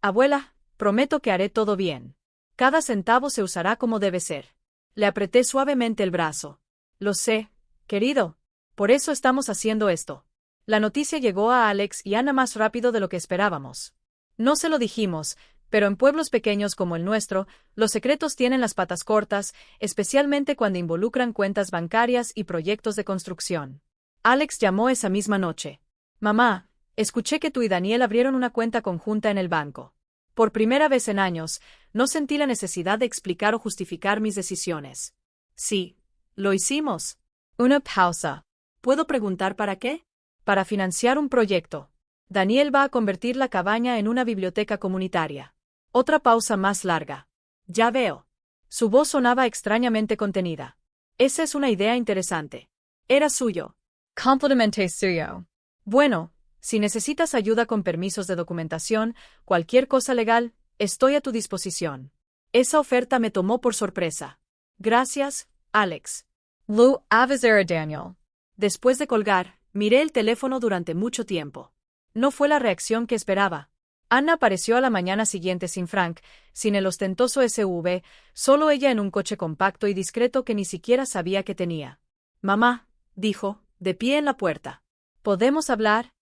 Abuela, prometo que haré todo bien. Cada centavo se usará como debe ser. Le apreté suavemente el brazo. Lo sé, querido. Por eso estamos haciendo esto. La noticia llegó a Alex y Ana más rápido de lo que esperábamos. No se lo dijimos, pero en pueblos pequeños como el nuestro, los secretos tienen las patas cortas, especialmente cuando involucran cuentas bancarias y proyectos de construcción. Alex llamó esa misma noche. Mamá, Escuché que tú y Daniel abrieron una cuenta conjunta en el banco. Por primera vez en años, no sentí la necesidad de explicar o justificar mis decisiones. Sí, lo hicimos. Una pausa. ¿Puedo preguntar para qué? Para financiar un proyecto. Daniel va a convertir la cabaña en una biblioteca comunitaria. Otra pausa más larga. Ya veo. Su voz sonaba extrañamente contenida. Esa es una idea interesante. Era suyo. Completamente suyo. Bueno, si necesitas ayuda con permisos de documentación, cualquier cosa legal, estoy a tu disposición. Esa oferta me tomó por sorpresa. Gracias, Alex. Lo avisaré a Daniel. Después de colgar, miré el teléfono durante mucho tiempo. No fue la reacción que esperaba. Anna apareció a la mañana siguiente sin Frank, sin el ostentoso SUV, solo ella en un coche compacto y discreto que ni siquiera sabía que tenía. Mamá, dijo, de pie en la puerta. ¿Podemos hablar?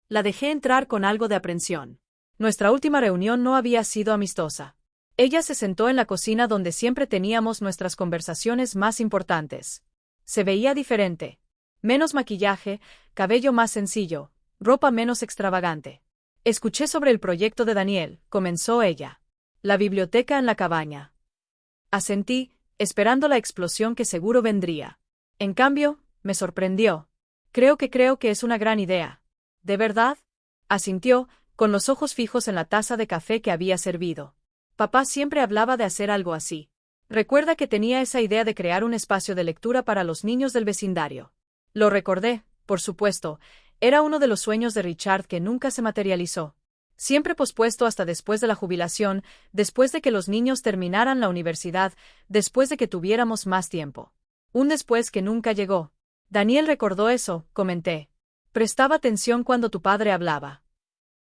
La dejé entrar con algo de aprensión. Nuestra última reunión no había sido amistosa. Ella se sentó en la cocina donde siempre teníamos nuestras conversaciones más importantes. Se veía diferente. Menos maquillaje, cabello más sencillo, ropa menos extravagante. Escuché sobre el proyecto de Daniel, comenzó ella. La biblioteca en la cabaña. Asentí, esperando la explosión que seguro vendría. En cambio, me sorprendió. Creo que es una gran idea. ¿De verdad? Asintió, con los ojos fijos en la taza de café que había servido. Papá siempre hablaba de hacer algo así. Recuerda que tenía esa idea de crear un espacio de lectura para los niños del vecindario. Lo recordé, por supuesto. Era uno de los sueños de Richard que nunca se materializó. Siempre pospuesto hasta después de la jubilación, después de que los niños terminaran la universidad, después de que tuviéramos más tiempo. Un después que nunca llegó. Daniel recordó eso, comenté. Prestaba atención cuando tu padre hablaba.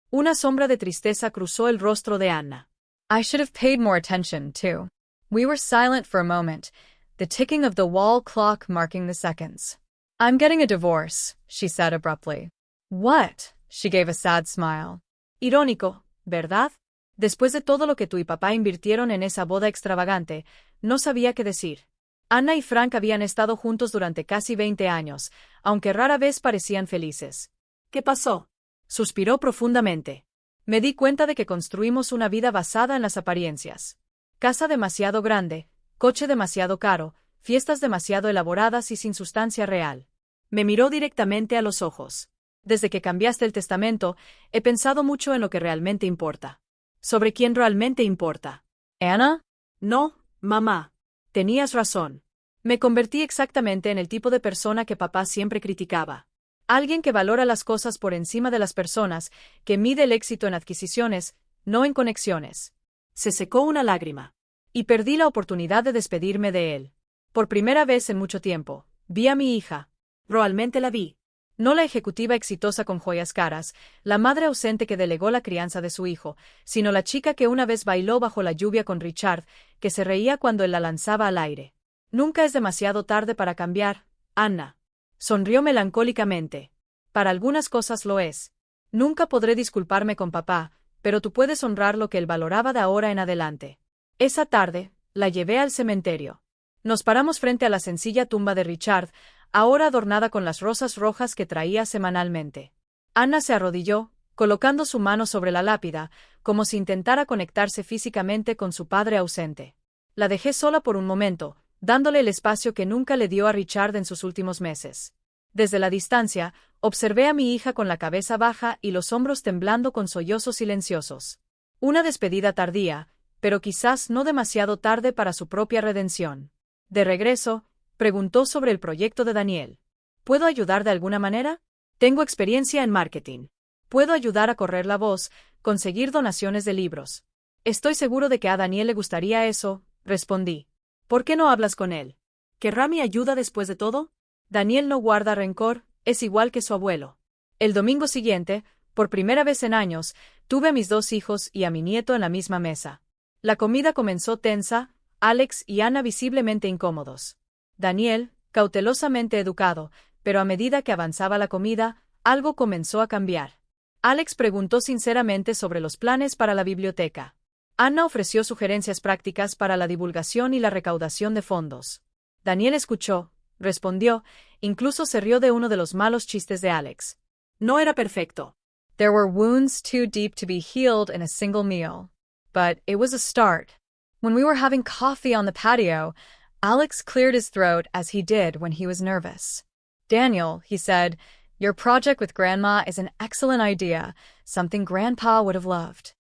Una sombra de tristeza cruzó el rostro de Anna. I should have paid more attention, too. We were silent for a moment, the ticking of the wall clock marking the seconds. I'm getting a divorce, she said abruptly. What? She gave a sad smile. Irónico, ¿verdad? Después de todo lo que tú y papá invirtieron en esa boda extravagante, no sabía qué decir. Anna y Frank habían estado juntos durante casi 20 años, aunque rara vez parecían felices. ¿Qué pasó? Suspiró profundamente. Me di cuenta de que construimos una vida basada en las apariencias. Casa demasiado grande, coche demasiado caro, fiestas demasiado elaboradas y sin sustancia real. Me miró directamente a los ojos. Desde que cambiaste el testamento, he pensado mucho en lo que realmente importa. ¿Sobre quién realmente importa? Anna? No, mamá. Tenías razón. Me convertí exactamente en el tipo de persona que papá siempre criticaba. Alguien que valora las cosas por encima de las personas, que mide el éxito en adquisiciones, no en conexiones. Se secó una lágrima. Y perdí la oportunidad de despedirme de él. Por primera vez en mucho tiempo, vi a mi hija. Realmente la vi. No la ejecutiva exitosa con joyas caras, la madre ausente que delegó la crianza de su hijo, sino la chica que una vez bailó bajo la lluvia con Richard, que se reía cuando él la lanzaba al aire. Nunca es demasiado tarde para cambiar, Anna. Sonrió melancólicamente. Para algunas cosas lo es. Nunca podré disculparme con papá, pero tú puedes honrar lo que él valoraba de ahora en adelante. Esa tarde, la llevé al cementerio. Nos paramos frente a la sencilla tumba de Richard, ahora adornada con las rosas rojas que traía semanalmente. Anna se arrodilló, colocando su mano sobre la lápida, como si intentara conectarse físicamente con su padre ausente. La dejé sola por un momento, dándole el espacio que nunca le dio a Richard en sus últimos meses. Desde la distancia, observé a mi hija con la cabeza baja y los hombros temblando con sollozos silenciosos. Una despedida tardía, pero quizás no demasiado tarde para su propia redención. De regreso, preguntó sobre el proyecto de Daniel. ¿Puedo ayudar de alguna manera? Tengo experiencia en marketing. Puedo ayudar a correr la voz, conseguir donaciones de libros. Estoy seguro de que a Daniel le gustaría eso, respondí. ¿Por qué no hablas con él? ¿Querrá mi ayuda después de todo? Daniel no guarda rencor, es igual que su abuelo. El domingo siguiente, por primera vez en años, tuve a mis 2 hijos y a mi nieto en la misma mesa. La comida comenzó tensa, Alex y Anna visiblemente incómodos. Daniel, cautelosamente educado, pero a medida que avanzaba la comida, algo comenzó a cambiar. Alex preguntó sinceramente sobre los planes para la biblioteca. Anna ofreció sugerencias prácticas para la divulgación y la recaudación de fondos. Daniel escuchó, respondió, incluso se rió de uno de los malos chistes de Alex. No era perfecto. There were wounds too deep to be healed in a single meal. But it was a start. When we were having coffee on the patio, Alex cleared his throat as he did when he was nervous. Daniel, he said, your project with Grandma is an excellent idea, something Grandpa would have loved.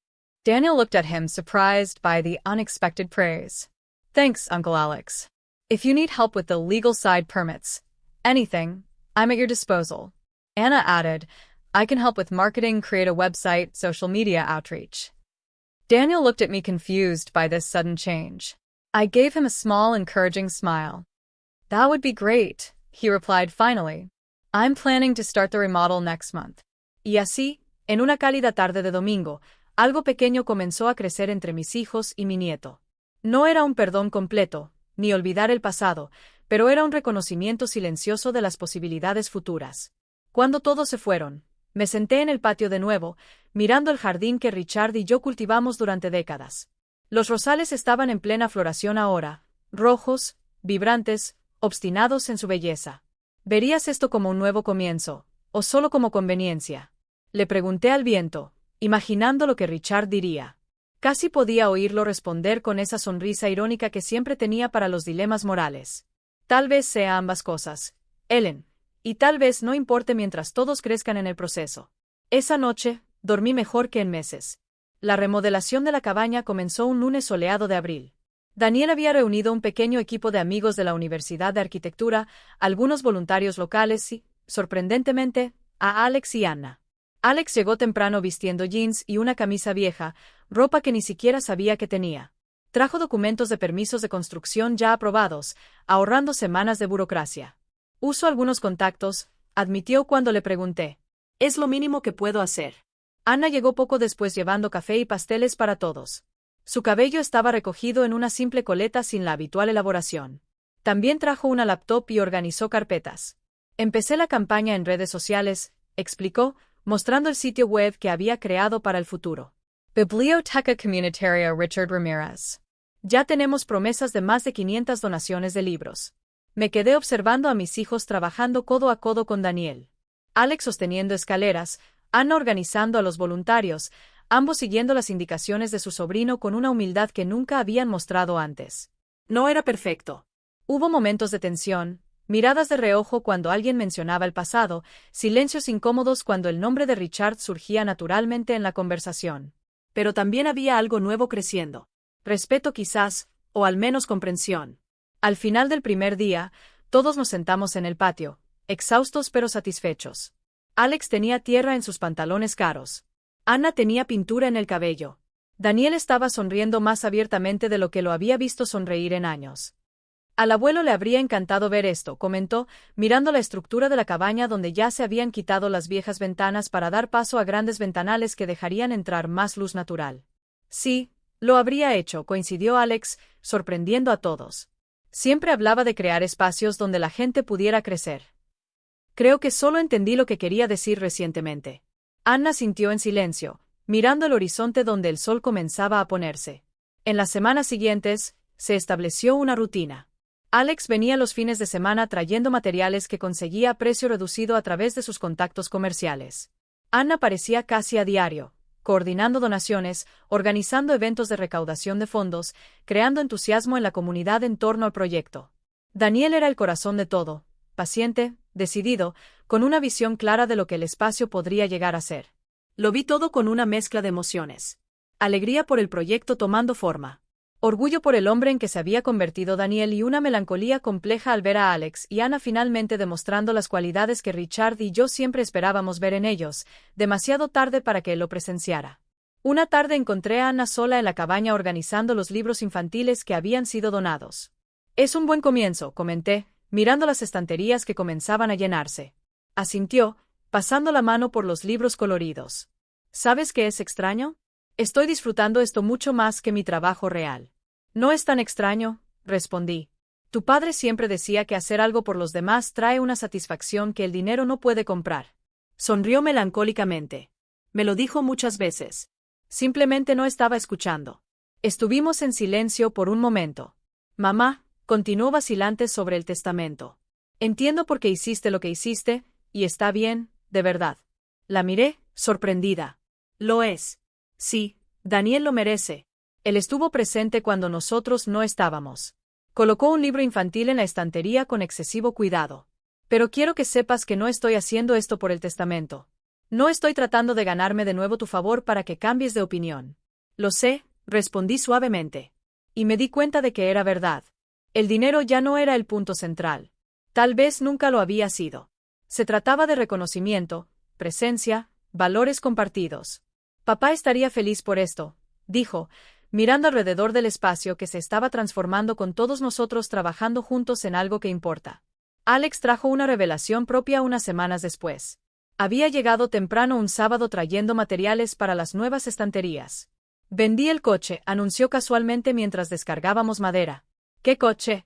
Daniel looked at him, surprised by the unexpected praise. Thanks, Uncle Alex. If you need help with the legal side permits, anything, I'm at your disposal. Anna added, I can help with marketing, create a website, social media outreach. Daniel looked at me confused by this sudden change. I gave him a small, encouraging smile. That would be great, he replied finally. I'm planning to start the remodel next month. Y así, en una cálida tarde de domingo, algo pequeño comenzó a crecer entre mis hijos y mi nieto. No era un perdón completo, ni olvidar el pasado, pero era un reconocimiento silencioso de las posibilidades futuras. Cuando todos se fueron, me senté en el patio de nuevo, mirando el jardín que Richard y yo cultivamos durante décadas. Los rosales estaban en plena floración ahora, rojos, vibrantes, obstinados en su belleza. ¿Verías esto como un nuevo comienzo, o solo como conveniencia? Le pregunté al viento, imaginando lo que Richard diría. Casi podía oírlo responder con esa sonrisa irónica que siempre tenía para los dilemas morales. Tal vez sea ambas cosas, Ellen, y tal vez no importe mientras todos crezcan en el proceso. Esa noche, dormí mejor que en meses. La remodelación de la cabaña comenzó un lunes soleado de abril. Daniel había reunido un pequeño equipo de amigos de la Universidad de Arquitectura, algunos voluntarios locales y, sorprendentemente, a Alex y Anna. Alex llegó temprano vistiendo jeans y una camisa vieja, ropa que ni siquiera sabía que tenía. Trajo documentos de permisos de construcción ya aprobados, ahorrando semanas de burocracia. Uso algunos contactos, admitió cuando le pregunté. Es lo mínimo que puedo hacer. Anna llegó poco después llevando café y pasteles para todos. Su cabello estaba recogido en una simple coleta sin la habitual elaboración. También trajo una laptop y organizó carpetas. Empecé la campaña en redes sociales, explicó, mostrando el sitio web que había creado para el futuro. Biblioteca Comunitaria Richard Ramírez. Ya tenemos promesas de más de 500 donaciones de libros. Me quedé observando a mis hijos trabajando codo a codo con Daniel. Alex sosteniendo escaleras, Anna organizando a los voluntarios, ambos siguiendo las indicaciones de su sobrino con una humildad que nunca habían mostrado antes. No era perfecto. Hubo momentos de tensión, miradas de reojo cuando alguien mencionaba el pasado, silencios incómodos cuando el nombre de Richard surgía naturalmente en la conversación. Pero también había algo nuevo creciendo. Respeto quizás, o al menos comprensión. Al final del primer día, todos nos sentamos en el patio, exhaustos pero satisfechos. Alex tenía tierra en sus pantalones caros. Anna tenía pintura en el cabello. Daniel estaba sonriendo más abiertamente de lo que lo había visto sonreír en años. Al abuelo le habría encantado ver esto, comentó, mirando la estructura de la cabaña donde ya se habían quitado las viejas ventanas para dar paso a grandes ventanales que dejarían entrar más luz natural. Sí, lo habría hecho, coincidió Alex, sorprendiendo a todos. Siempre hablaba de crear espacios donde la gente pudiera crecer. Creo que solo entendí lo que quería decir recientemente. Anna sintió en silencio, mirando el horizonte donde el sol comenzaba a ponerse. En las semanas siguientes, se estableció una rutina. Alex venía los fines de semana trayendo materiales que conseguía a precio reducido a través de sus contactos comerciales. Anna aparecía casi a diario, coordinando donaciones, organizando eventos de recaudación de fondos, creando entusiasmo en la comunidad en torno al proyecto. Daniel era el corazón de todo, paciente, decidido, con una visión clara de lo que el espacio podría llegar a ser. Lo vi todo con una mezcla de emociones. Alegría por el proyecto tomando forma. Orgullo por el hombre en que se había convertido Daniel y una melancolía compleja al ver a Alex y Anna finalmente demostrando las cualidades que Richard y yo siempre esperábamos ver en ellos, demasiado tarde para que él lo presenciara. Una tarde encontré a Anna sola en la cabaña organizando los libros infantiles que habían sido donados. Es un buen comienzo, comenté, mirando las estanterías que comenzaban a llenarse. Asintió, pasando la mano por los libros coloridos. ¿Sabes qué es extraño? Estoy disfrutando esto mucho más que mi trabajo real. No es tan extraño, respondí. Tu padre siempre decía que hacer algo por los demás trae una satisfacción que el dinero no puede comprar. Sonrió melancólicamente. Me lo dijo muchas veces. Simplemente no estaba escuchando. Estuvimos en silencio por un momento. Mamá, continuó vacilante sobre el testamento. Entiendo por qué hiciste lo que hiciste, y está bien, de verdad. La miré, sorprendida. Lo es. Sí, Daniel lo merece. Él estuvo presente cuando nosotros no estábamos. Colocó un libro infantil en la estantería con excesivo cuidado. Pero quiero que sepas que no estoy haciendo esto por el testamento. No estoy tratando de ganarme de nuevo tu favor para que cambies de opinión. Lo sé, respondí suavemente. Y me di cuenta de que era verdad. El dinero ya no era el punto central. Tal vez nunca lo había sido. Se trataba de reconocimiento, presencia, valores compartidos. Papá estaría feliz por esto, dijo, mirando alrededor del espacio que se estaba transformando con todos nosotros trabajando juntos en algo que importa. Alex trajo una revelación propia unas semanas después. Había llegado temprano un sábado trayendo materiales para las nuevas estanterías. Vendí el coche, anunció casualmente mientras descargábamos madera. ¿Qué coche?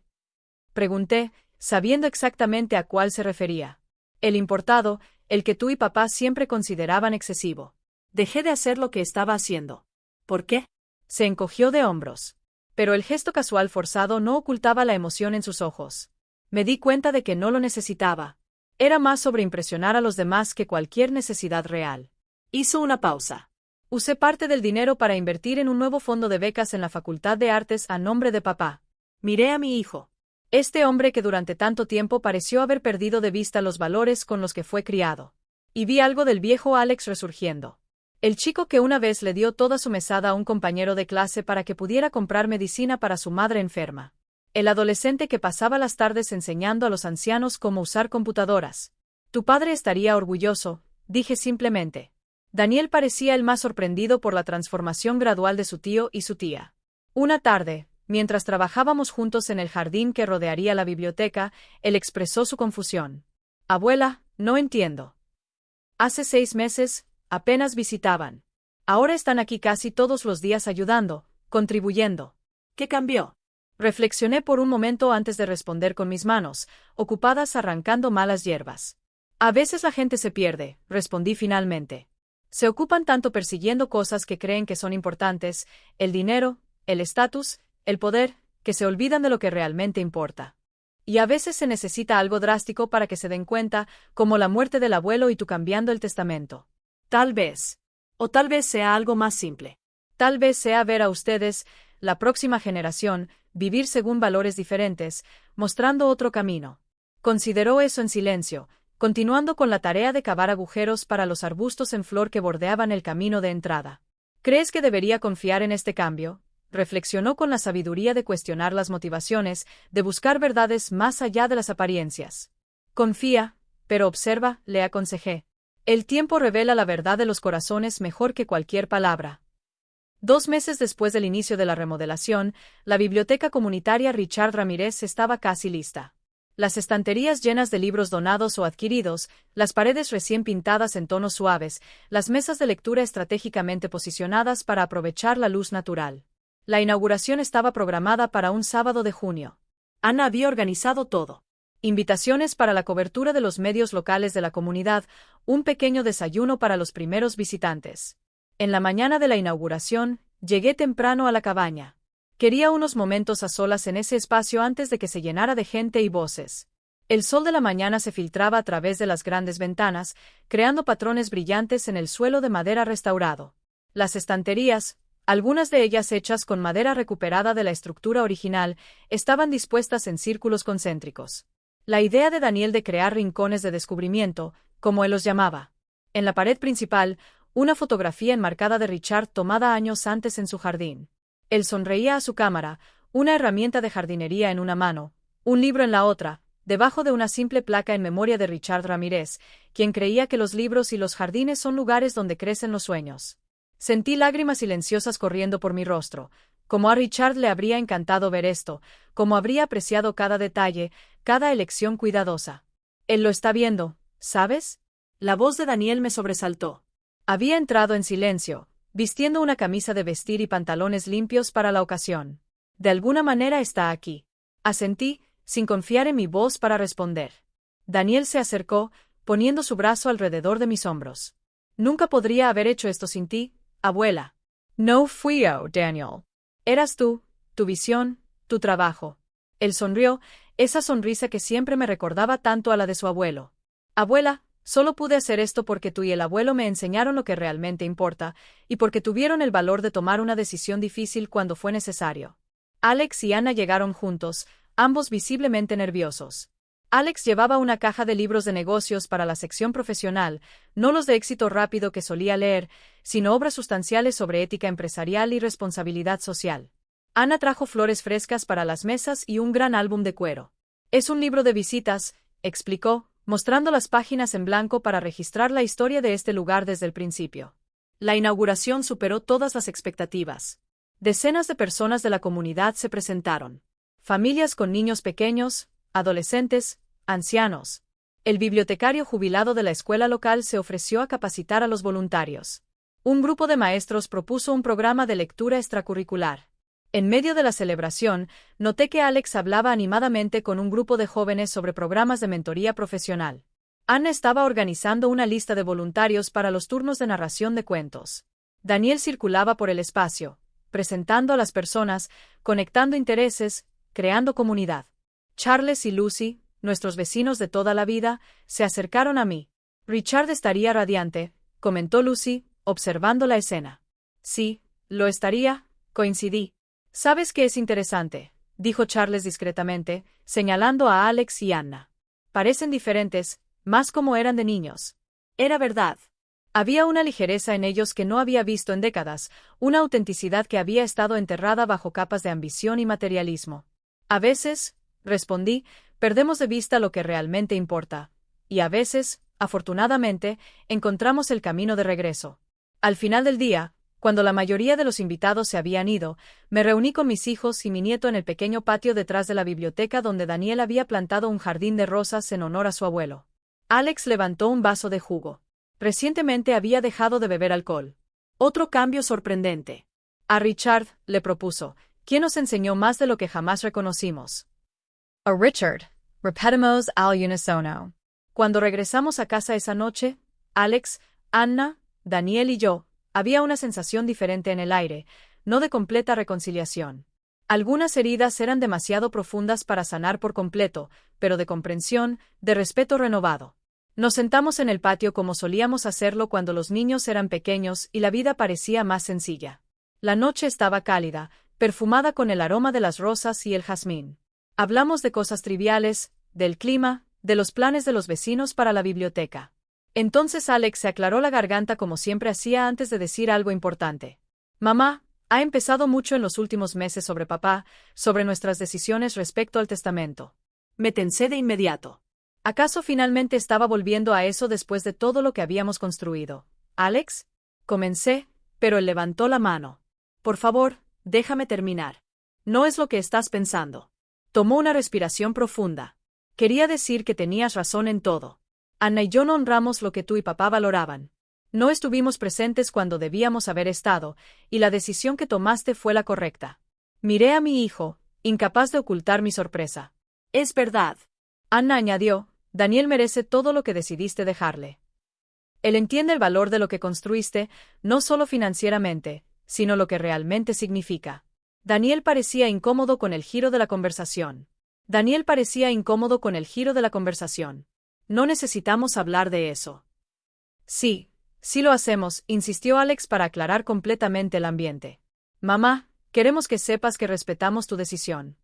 Pregunté, sabiendo exactamente a cuál se refería. El importado, el que tú y papá siempre consideraban excesivo. Dejé de hacer lo que estaba haciendo. ¿Por qué? Se encogió de hombros. Pero el gesto casual forzado no ocultaba la emoción en sus ojos. Me di cuenta de que no lo necesitaba. Era más sobre impresionar a los demás que cualquier necesidad real. Hizo una pausa. Usé parte del dinero para invertir en un nuevo fondo de becas en la Facultad de Artes a nombre de papá. Miré a mi hijo. Este hombre que durante tanto tiempo pareció haber perdido de vista los valores con los que fue criado. Y vi algo del viejo Alex resurgiendo. El chico que una vez le dio toda su mesada a un compañero de clase para que pudiera comprar medicina para su madre enferma. El adolescente que pasaba las tardes enseñando a los ancianos cómo usar computadoras. Tu padre estaría orgulloso, dije simplemente. Daniel parecía el más sorprendido por la transformación gradual de su tío y su tía. Una tarde, mientras trabajábamos juntos en el jardín que rodearía la biblioteca, él expresó su confusión. Abuela, no entiendo. Hace 6 meses, apenas visitaban. Ahora están aquí casi todos los días ayudando, contribuyendo. ¿Qué cambió? Reflexioné por un momento antes de responder con mis manos, ocupadas arrancando malas hierbas. A veces la gente se pierde, respondí finalmente. Se ocupan tanto persiguiendo cosas que creen que son importantes, el dinero, el estatus, el poder, que se olvidan de lo que realmente importa. Y a veces se necesita algo drástico para que se den cuenta, como la muerte del abuelo y tú cambiando el testamento. Tal vez. O tal vez sea algo más simple. Tal vez sea ver a ustedes, la próxima generación, vivir según valores diferentes, mostrando otro camino. Consideró eso en silencio, continuando con la tarea de cavar agujeros para los arbustos en flor que bordeaban el camino de entrada. ¿Crees que debería confiar en este cambio? Reflexionó con la sabiduría de cuestionar las motivaciones, de buscar verdades más allá de las apariencias. Confía, pero observa, le aconsejé. El tiempo revela la verdad de los corazones mejor que cualquier palabra. 2 meses después del inicio de la remodelación, la biblioteca comunitaria Richard Ramírez estaba casi lista. Las estanterías llenas de libros donados o adquiridos, las paredes recién pintadas en tonos suaves, las mesas de lectura estratégicamente posicionadas para aprovechar la luz natural. La inauguración estaba programada para un sábado de junio. Ana había organizado todo. Invitaciones para la cobertura de los medios locales de la comunidad, un pequeño desayuno para los primeros visitantes. En la mañana de la inauguración, llegué temprano a la cabaña. Quería unos momentos a solas en ese espacio antes de que se llenara de gente y voces. El sol de la mañana se filtraba a través de las grandes ventanas, creando patrones brillantes en el suelo de madera restaurado. Las estanterías, algunas de ellas hechas con madera recuperada de la estructura original, estaban dispuestas en círculos concéntricos. La idea de Daniel de crear rincones de descubrimiento, como él los llamaba. En la pared principal, una fotografía enmarcada de Richard tomada años antes en su jardín. Él sonreía a su cámara, una herramienta de jardinería en una mano, un libro en la otra, debajo de una simple placa en memoria de Richard Ramírez, quien creía que los libros y los jardines son lugares donde crecen los sueños. Sentí lágrimas silenciosas corriendo por mi rostro, como a Richard le habría encantado ver esto, como habría apreciado cada detalle, cada elección cuidadosa. Él lo está viendo, ¿sabes? La voz de Daniel me sobresaltó. Había entrado en silencio, vistiendo una camisa de vestir y pantalones limpios para la ocasión. De alguna manera está aquí. Asentí, sin confiar en mi voz para responder. Daniel se acercó, poniendo su brazo alrededor de mis hombros. Nunca podría haber hecho esto sin ti, abuela. No fui yo, Daniel. Eras tú, tu visión, tu trabajo. Él sonrió, esa sonrisa que siempre me recordaba tanto a la de su abuelo. Abuela, Solo pude hacer esto porque tú y el abuelo me enseñaron lo que realmente importa, y porque tuvieron el valor de tomar una decisión difícil cuando fue necesario. Alex y Anna llegaron juntos, ambos visiblemente nerviosos. Alex llevaba una caja de libros de negocios para la sección profesional, no los de éxito rápido que solía leer, sino obras sustanciales sobre ética empresarial y responsabilidad social. Anna trajo flores frescas para las mesas y un gran álbum de cuero. Es un libro de visitas, explicó, mostrando las páginas en blanco para registrar la historia de este lugar desde el principio. La inauguración superó todas las expectativas. Decenas de personas de la comunidad se presentaron. Familias con niños pequeños, adolescentes, ancianos. El bibliotecario jubilado de la escuela local se ofreció a capacitar a los voluntarios. Un grupo de maestros propuso un programa de lectura extracurricular. En medio de la celebración, noté que Alex hablaba animadamente con un grupo de jóvenes sobre programas de mentoría profesional. Anna estaba organizando una lista de voluntarios para los turnos de narración de cuentos. Daniel circulaba por el espacio, presentando a las personas, conectando intereses, creando comunidad. Charles y Lucy, nuestros vecinos de toda la vida, se acercaron a mí. Richard estaría radiante, comentó Lucy, observando la escena. Sí, lo estaría, coincidí. ¿Sabes qué es interesante?, dijo Charles discretamente, señalando a Alex y Anna. Parecen diferentes, más como eran de niños. Era verdad. Había una ligereza en ellos que no había visto en décadas, una autenticidad que había estado enterrada bajo capas de ambición y materialismo. A veces, respondí, perdemos de vista lo que realmente importa. Y a veces, afortunadamente, encontramos el camino de regreso. Al final del día, cuando la mayoría de los invitados se habían ido, me reuní con mis hijos y mi nieto en el pequeño patio detrás de la biblioteca donde Daniel había plantado un jardín de rosas en honor a su abuelo. Alex levantó un vaso de jugo. Recientemente había dejado de beber alcohol. Otro cambio sorprendente. A Richard, le propuso, quien nos enseñó más de lo que jamás reconocimos. A Richard, repetimos al unisono. Cuando regresamos a casa esa noche, Alex, Anna, Daniel y yo, había una sensación diferente en el aire, no de completa reconciliación. Algunas heridas eran demasiado profundas para sanar por completo, pero de comprensión, de respeto renovado. Nos sentamos en el patio como solíamos hacerlo cuando los niños eran pequeños y la vida parecía más sencilla. La noche estaba cálida, perfumada con el aroma de las rosas y el jazmín. Hablamos de cosas triviales, del clima, de los planes de los vecinos para la biblioteca. Entonces Alex se aclaró la garganta como siempre hacía antes de decir algo importante. Mamá, ha empezado mucho en los últimos meses sobre papá, sobre nuestras decisiones respecto al testamento. Me tensé de inmediato. ¿Acaso finalmente estaba volviendo a eso después de todo lo que habíamos construido? ¿Alex? Comencé, pero él levantó la mano. Por favor, déjame terminar. No es lo que estás pensando. Tomó una respiración profunda. Quería decir que tenías razón en todo. Anna y yo no honramos lo que tú y papá valoraban. No estuvimos presentes cuando debíamos haber estado, y la decisión que tomaste fue la correcta. Miré a mi hijo, incapaz de ocultar mi sorpresa. Es verdad. Anna añadió, Daniel merece todo lo que decidiste dejarle. Él entiende el valor de lo que construiste, no solo financieramente, sino lo que realmente significa. Daniel parecía incómodo con el giro de la conversación. No necesitamos hablar de eso. Sí lo hacemos, insistió Alex para aclarar completamente el ambiente. Mamá, queremos que sepas que respetamos tu decisión.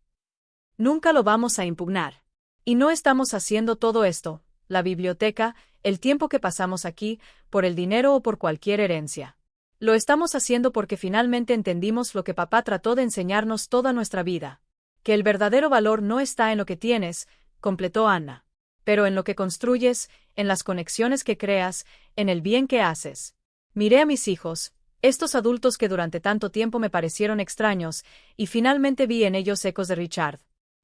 Nunca lo vamos a impugnar. Y no estamos haciendo todo esto, la biblioteca, el tiempo que pasamos aquí, por el dinero o por cualquier herencia. Lo estamos haciendo porque finalmente entendimos lo que papá trató de enseñarnos toda nuestra vida. Que el verdadero valor no está en lo que tienes, completó Anna, pero en lo que construyes, en las conexiones que creas, en el bien que haces. Miré a mis hijos, estos adultos que durante tanto tiempo me parecieron extraños, y finalmente vi en ellos ecos de Richard.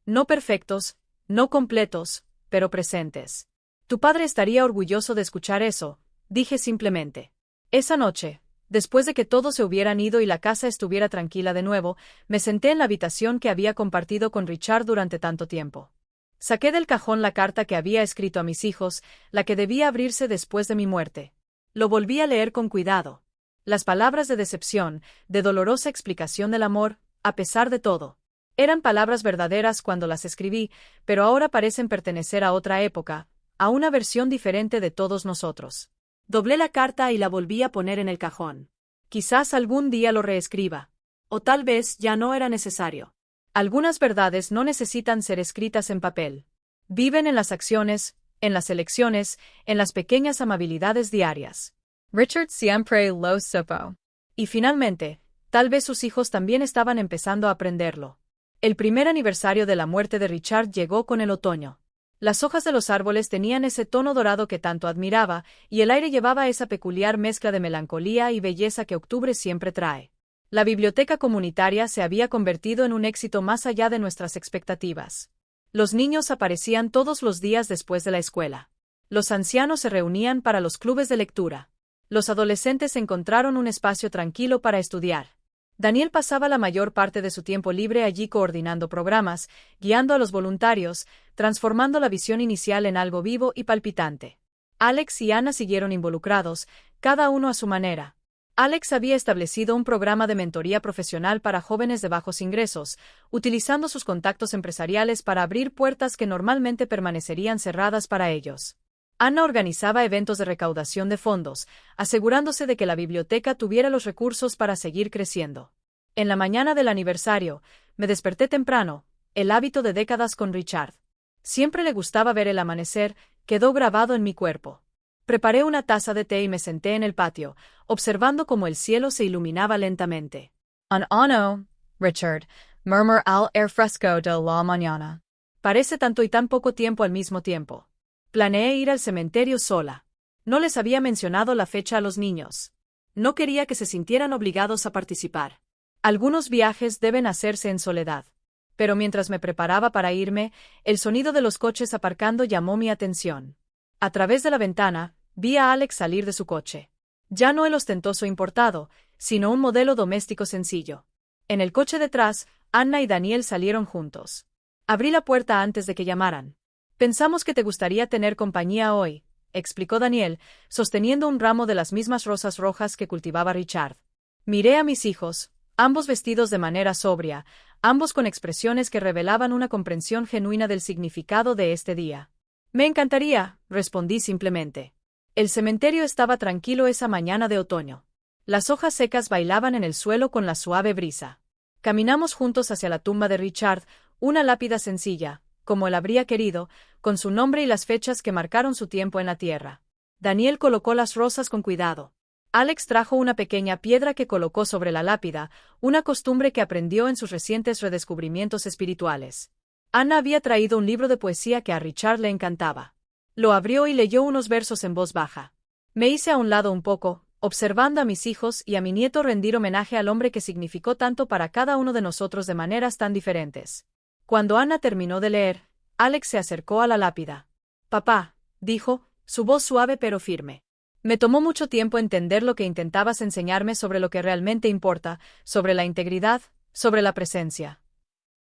No perfectos, no completos, pero presentes. Tu padre estaría orgulloso de escuchar eso, dije simplemente. Esa noche, después de que todos se hubieran ido y la casa estuviera tranquila de nuevo, me senté en la habitación que había compartido con Richard durante tanto tiempo. Saqué del cajón la carta que había escrito a mis hijos, la que debía abrirse después de mi muerte. Lo volví a leer con cuidado. Las palabras de decepción, de dolorosa explicación del amor, a pesar de todo. Eran palabras verdaderas cuando las escribí, pero ahora parecen pertenecer a otra época, a una versión diferente de todos nosotros. Doblé la carta y la volví a poner en el cajón. Quizás algún día lo reescriba. O tal vez ya no era necesario. Algunas verdades no necesitan ser escritas en papel. Viven en las acciones, en las elecciones, en las pequeñas amabilidades diarias. Richard siempre lo supo. Y finalmente, tal vez sus hijos también estaban empezando a aprenderlo. El primer aniversario de la muerte de Richard llegó con el otoño. Las hojas de los árboles tenían ese tono dorado que tanto admiraba, y el aire llevaba esa peculiar mezcla de melancolía y belleza que octubre siempre trae. La biblioteca comunitaria se había convertido en un éxito más allá de nuestras expectativas. Los niños aparecían todos los días después de la escuela. Los ancianos se reunían para los clubes de lectura. Los adolescentes encontraron un espacio tranquilo para estudiar. Daniel pasaba la mayor parte de su tiempo libre allí coordinando programas, guiando a los voluntarios, transformando la visión inicial en algo vivo y palpitante. Alex y Ana siguieron involucrados, cada uno a su manera. Alex había establecido un programa de mentoría profesional para jóvenes de bajos ingresos, utilizando sus contactos empresariales para abrir puertas que normalmente permanecerían cerradas para ellos. Ana organizaba eventos de recaudación de fondos, asegurándose de que la biblioteca tuviera los recursos para seguir creciendo. En la mañana del aniversario, me desperté temprano, el hábito de décadas con Richard. Siempre le gustaba ver el amanecer, quedó grabado en mi cuerpo. Preparé una taza de té y me senté en el patio, observando cómo el cielo se iluminaba lentamente. Un ano, Richard, murmur al air fresco de la mañana. Parece tanto y tan poco tiempo al mismo tiempo. Planeé ir al cementerio sola. No les había mencionado la fecha a los niños. No quería que se sintieran obligados a participar. Algunos viajes deben hacerse en soledad. Pero mientras me preparaba para irme, el sonido de los coches aparcando llamó mi atención. A través de la ventana, vi a Alex salir de su coche. Ya no el ostentoso importado, sino un modelo doméstico sencillo. En el coche detrás, Anna y Daniel salieron juntos. Abrí la puerta antes de que llamaran. Pensamos que te gustaría tener compañía hoy, explicó Daniel, sosteniendo un ramo de las mismas rosas rojas que cultivaba Richard. Miré a mis hijos, ambos vestidos de manera sobria, ambos con expresiones que revelaban una comprensión genuina del significado de este día. Me encantaría, respondí simplemente. El cementerio estaba tranquilo esa mañana de otoño. Las hojas secas bailaban en el suelo con la suave brisa. Caminamos juntos hacia la tumba de Richard, una lápida sencilla, como él habría querido, con su nombre y las fechas que marcaron su tiempo en la tierra. Daniel colocó las rosas con cuidado. Alex trajo una pequeña piedra que colocó sobre la lápida, una costumbre que aprendió en sus recientes redescubrimientos espirituales. Ana había traído un libro de poesía que a Richard le encantaba. Lo abrió y leyó unos versos en voz baja. Me hice a un lado un poco, observando a mis hijos y a mi nieto rendir homenaje al hombre que significó tanto para cada uno de nosotros de maneras tan diferentes. Cuando Ana terminó de leer, Alex se acercó a la lápida. Papá, dijo, su voz suave pero firme. Me tomó mucho tiempo entender lo que intentabas enseñarme sobre lo que realmente importa, sobre la integridad, sobre la presencia.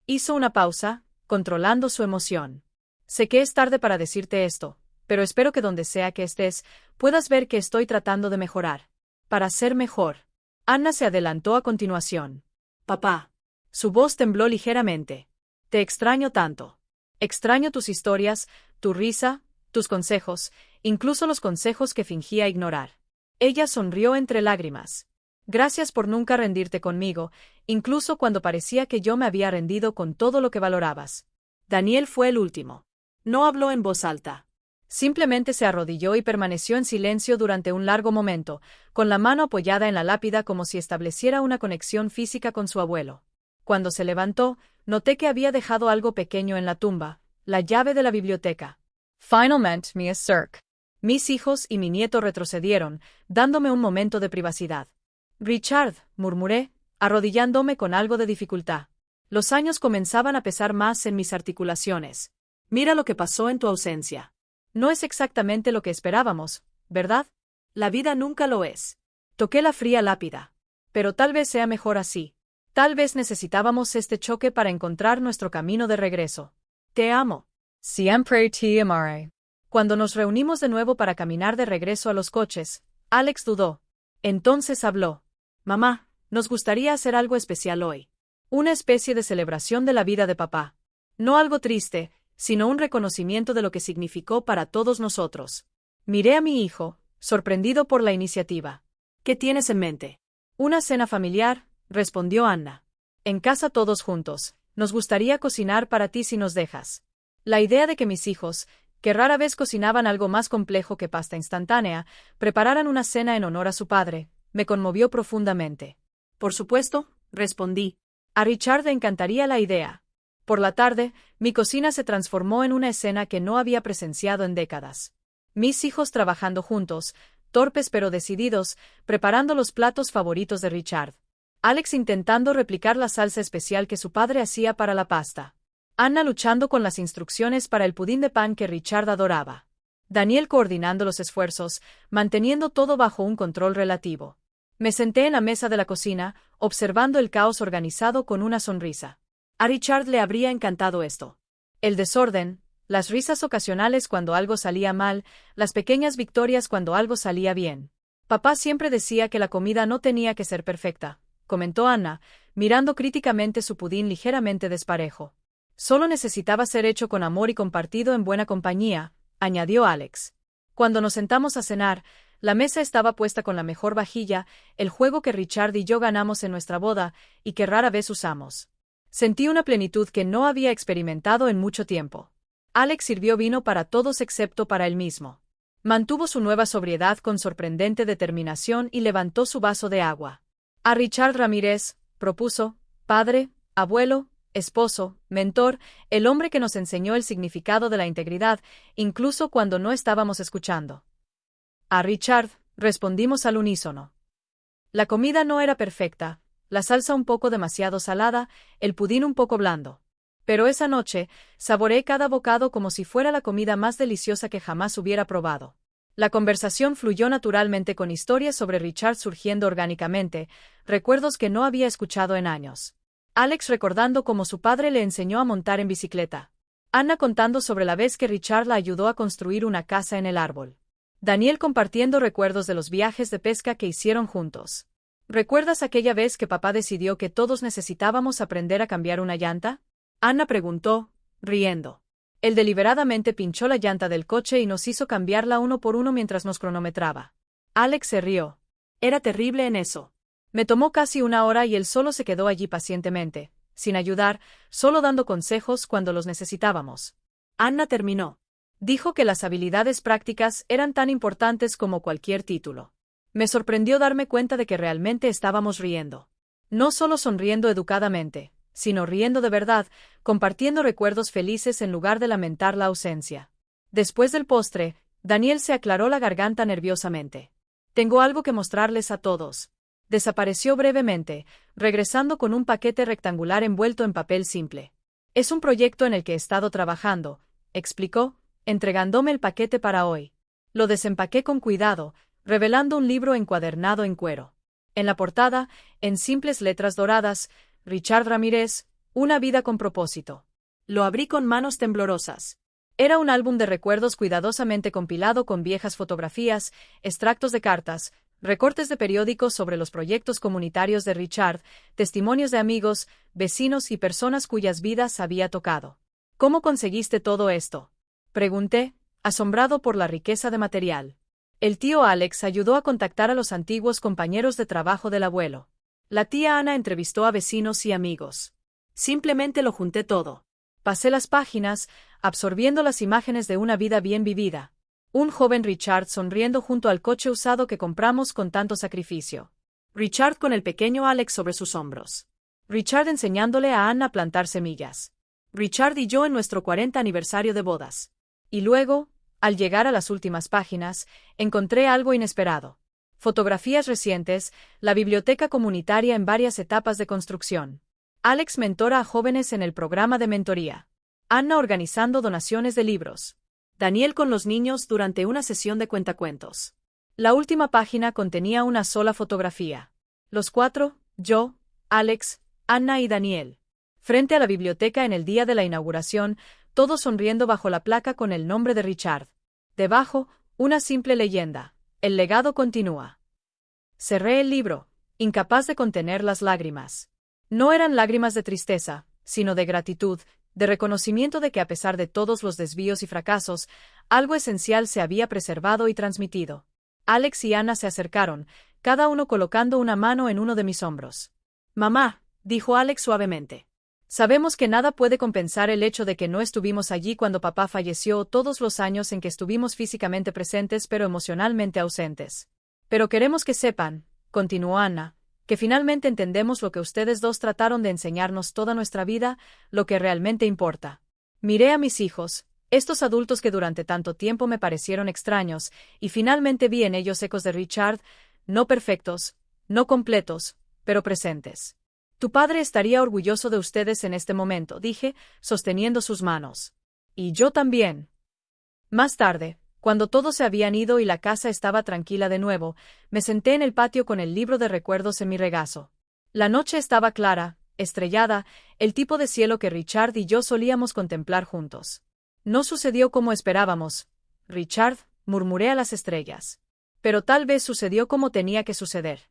Hizo una pausa, controlando su emoción. Sé que es tarde para decirte esto, pero espero que donde sea que estés, puedas ver que estoy tratando de mejorar. Para ser mejor. Ana se adelantó a continuación. Papá. Su voz tembló ligeramente. Te extraño tanto. Extraño tus historias, tu risa, tus consejos, incluso los consejos que fingía ignorar. Ella sonrió entre lágrimas. Gracias por nunca rendirte conmigo, incluso cuando parecía que yo me había rendido con todo lo que valorabas. Daniel fue el último. No habló en voz alta. Simplemente se arrodilló y permaneció en silencio durante un largo momento, con la mano apoyada en la lápida como si estableciera una conexión física con su abuelo. Cuando se levantó, noté que había dejado algo pequeño en la tumba, la llave de la biblioteca. Finalmente me acerqué. Mis hijos y mi nieto retrocedieron, dándome un momento de privacidad. Richard, murmuré, arrodillándome con algo de dificultad. Los años comenzaban a pesar más en mis articulaciones. Mira lo que pasó en tu ausencia. No es exactamente lo que esperábamos, ¿verdad? La vida nunca lo es. Toqué la fría lápida. Pero tal vez sea mejor así. Tal vez necesitábamos este choque para encontrar nuestro camino de regreso. Te amo. Siempre te amaré. Cuando nos reunimos de nuevo para caminar de regreso a los coches, Alex dudó. Entonces habló. Mamá, nos gustaría hacer algo especial hoy. Una especie de celebración de la vida de papá. No algo triste, sino un reconocimiento de lo que significó para todos nosotros. Miré a mi hijo, sorprendido por la iniciativa. ¿Qué tienes en mente? Una cena familiar, respondió Anna. En casa todos juntos. Nos gustaría cocinar para ti si nos dejas. La idea de que mis hijos, que rara vez cocinaban algo más complejo que pasta instantánea, prepararan una cena en honor a su padre, me conmovió profundamente. Por supuesto, respondí. A Richard le encantaría la idea. Por la tarde, mi cocina se transformó en una escena que no había presenciado en décadas. Mis hijos trabajando juntos, torpes pero decididos, preparando los platos favoritos de Richard. Alex intentando replicar la salsa especial que su padre hacía para la pasta. Anna luchando con las instrucciones para el pudín de pan que Richard adoraba. Daniel coordinando los esfuerzos, manteniendo todo bajo un control relativo. Me senté en la mesa de la cocina, observando el caos organizado con una sonrisa. A Richard le habría encantado esto. El desorden, las risas ocasionales cuando algo salía mal, las pequeñas victorias cuando algo salía bien. Papá siempre decía que la comida no tenía que ser perfecta, comentó Anna, mirando críticamente su pudín ligeramente desparejo. Solo necesitaba ser hecho con amor y compartido en buena compañía, añadió Alex. Cuando nos sentamos a cenar, la mesa estaba puesta con la mejor vajilla, el juego que Richard y yo ganamos en nuestra boda, y que rara vez usamos. Sentí una plenitud que no había experimentado en mucho tiempo. Alex sirvió vino para todos excepto para él mismo. Mantuvo su nueva sobriedad con sorprendente determinación y levantó su vaso de agua. A Richard Ramírez, propuso, padre, abuelo, esposo, mentor, el hombre que nos enseñó el significado de la integridad, incluso cuando no estábamos escuchando. A Richard, respondimos al unísono. La comida no era perfecta, la salsa un poco demasiado salada, el pudín un poco blando. Pero esa noche, saboreé cada bocado como si fuera la comida más deliciosa que jamás hubiera probado. La conversación fluyó naturalmente con historias sobre Richard surgiendo orgánicamente, recuerdos que no había escuchado en años. Alex recordando cómo su padre le enseñó a montar en bicicleta. Anna contando sobre la vez que Richard la ayudó a construir una casa en el árbol. Daniel compartiendo recuerdos de los viajes de pesca que hicieron juntos. ¿Recuerdas aquella vez que papá decidió que todos necesitábamos aprender a cambiar una llanta? Anna preguntó, riendo. Él deliberadamente pinchó la llanta del coche y nos hizo cambiarla uno por uno mientras nos cronometraba. Alex se rió. Era terrible en eso. Me tomó casi una hora y él solo se quedó allí pacientemente, sin ayudar, solo dando consejos cuando los necesitábamos. Anna terminó. Dijo que las habilidades prácticas eran tan importantes como cualquier título. Me sorprendió darme cuenta de que realmente estábamos riendo. No solo sonriendo educadamente, sino riendo de verdad, compartiendo recuerdos felices en lugar de lamentar la ausencia. Después del postre, Daniel se aclaró la garganta nerviosamente. Tengo algo que mostrarles a todos. Desapareció brevemente, regresando con un paquete rectangular envuelto en papel simple. Es un proyecto en el que he estado trabajando, explicó, entregándome el paquete para hoy. Lo desempaqué con cuidado, revelando un libro encuadernado en cuero. En la portada, en simples letras doradas, Richard Ramírez, una vida con propósito. Lo abrí con manos temblorosas. Era un álbum de recuerdos cuidadosamente compilado con viejas fotografías, extractos de cartas, recortes de periódicos sobre los proyectos comunitarios de Richard, testimonios de amigos, vecinos y personas cuyas vidas había tocado. ¿Cómo conseguiste todo esto? Pregunté, asombrado por la riqueza de material. El tío Alex ayudó a contactar a los antiguos compañeros de trabajo del abuelo. La tía Ana entrevistó a vecinos y amigos. Simplemente lo junté todo. Pasé las páginas, absorbiendo las imágenes de una vida bien vivida. Un joven Richard sonriendo junto al coche usado que compramos con tanto sacrificio. Richard con el pequeño Alex sobre sus hombros. Richard enseñándole a Anna a plantar semillas. Richard y yo en nuestro 40 aniversario de bodas. Y luego, al llegar a las últimas páginas, encontré algo inesperado. Fotografías recientes, la biblioteca comunitaria en varias etapas de construcción. Alex mentora a jóvenes en el programa de mentoría. Anna organizando donaciones de libros. Daniel con los niños durante una sesión de cuentacuentos. La última página contenía una sola fotografía. Los cuatro, yo, Alex, Anna y Daniel. Frente a la biblioteca en el día de la inauguración, todos sonriendo bajo la placa con el nombre de Richard. Debajo, una simple leyenda. El legado continúa. Cerré el libro, incapaz de contener las lágrimas. No eran lágrimas de tristeza, sino de gratitud, de reconocimiento de que a pesar de todos los desvíos y fracasos, algo esencial se había preservado y transmitido. Alex y Anna se acercaron, cada uno colocando una mano en uno de mis hombros. Mamá, dijo Alex suavemente. Sabemos que nada puede compensar el hecho de que no estuvimos allí cuando papá falleció todos los años en que estuvimos físicamente presentes pero emocionalmente ausentes. Pero queremos que sepan, continuó Anna, que finalmente entendemos lo que ustedes dos trataron de enseñarnos toda nuestra vida, lo que realmente importa. Miré a mis hijos, estos adultos que durante tanto tiempo me parecieron extraños, y finalmente vi en ellos ecos de Richard, no perfectos, no completos, pero presentes. Tu padre estaría orgulloso de ustedes en este momento, dije, sosteniendo sus manos. Y yo también. Más tarde, cuando todos se habían ido y la casa estaba tranquila de nuevo, me senté en el patio con el libro de recuerdos en mi regazo. La noche estaba clara, estrellada, el tipo de cielo que Richard y yo solíamos contemplar juntos. No sucedió como esperábamos, Richard, murmuré a las estrellas. Pero tal vez sucedió como tenía que suceder.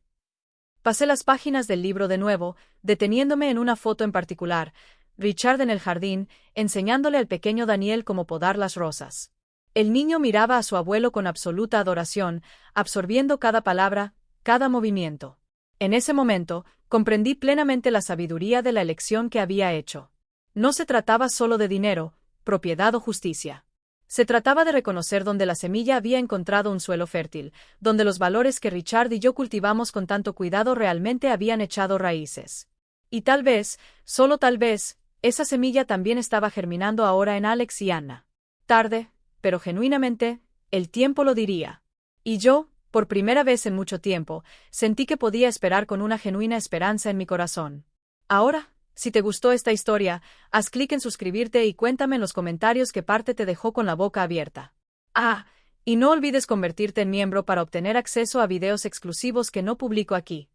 Pasé las páginas del libro de nuevo, deteniéndome en una foto en particular, Richard en el jardín, enseñándole al pequeño Daniel cómo podar las rosas. El niño miraba a su abuelo con absoluta adoración, absorbiendo cada palabra, cada movimiento. En ese momento, comprendí plenamente la sabiduría de la elección que había hecho. No se trataba solo de dinero, propiedad o justicia. Se trataba de reconocer dónde la semilla había encontrado un suelo fértil, donde los valores que Richard y yo cultivamos con tanto cuidado realmente habían echado raíces. Y tal vez, solo tal vez, esa semilla también estaba germinando ahora en Alex y Anna. Tarde, pero genuinamente, el tiempo lo diría. Y yo, por primera vez en mucho tiempo, sentí que podía esperar con una genuina esperanza en mi corazón. Ahora, si te gustó esta historia, haz clic en suscribirte y cuéntame en los comentarios qué parte te dejó con la boca abierta. Ah, y no olvides convertirte en miembro para obtener acceso a videos exclusivos que no publico aquí.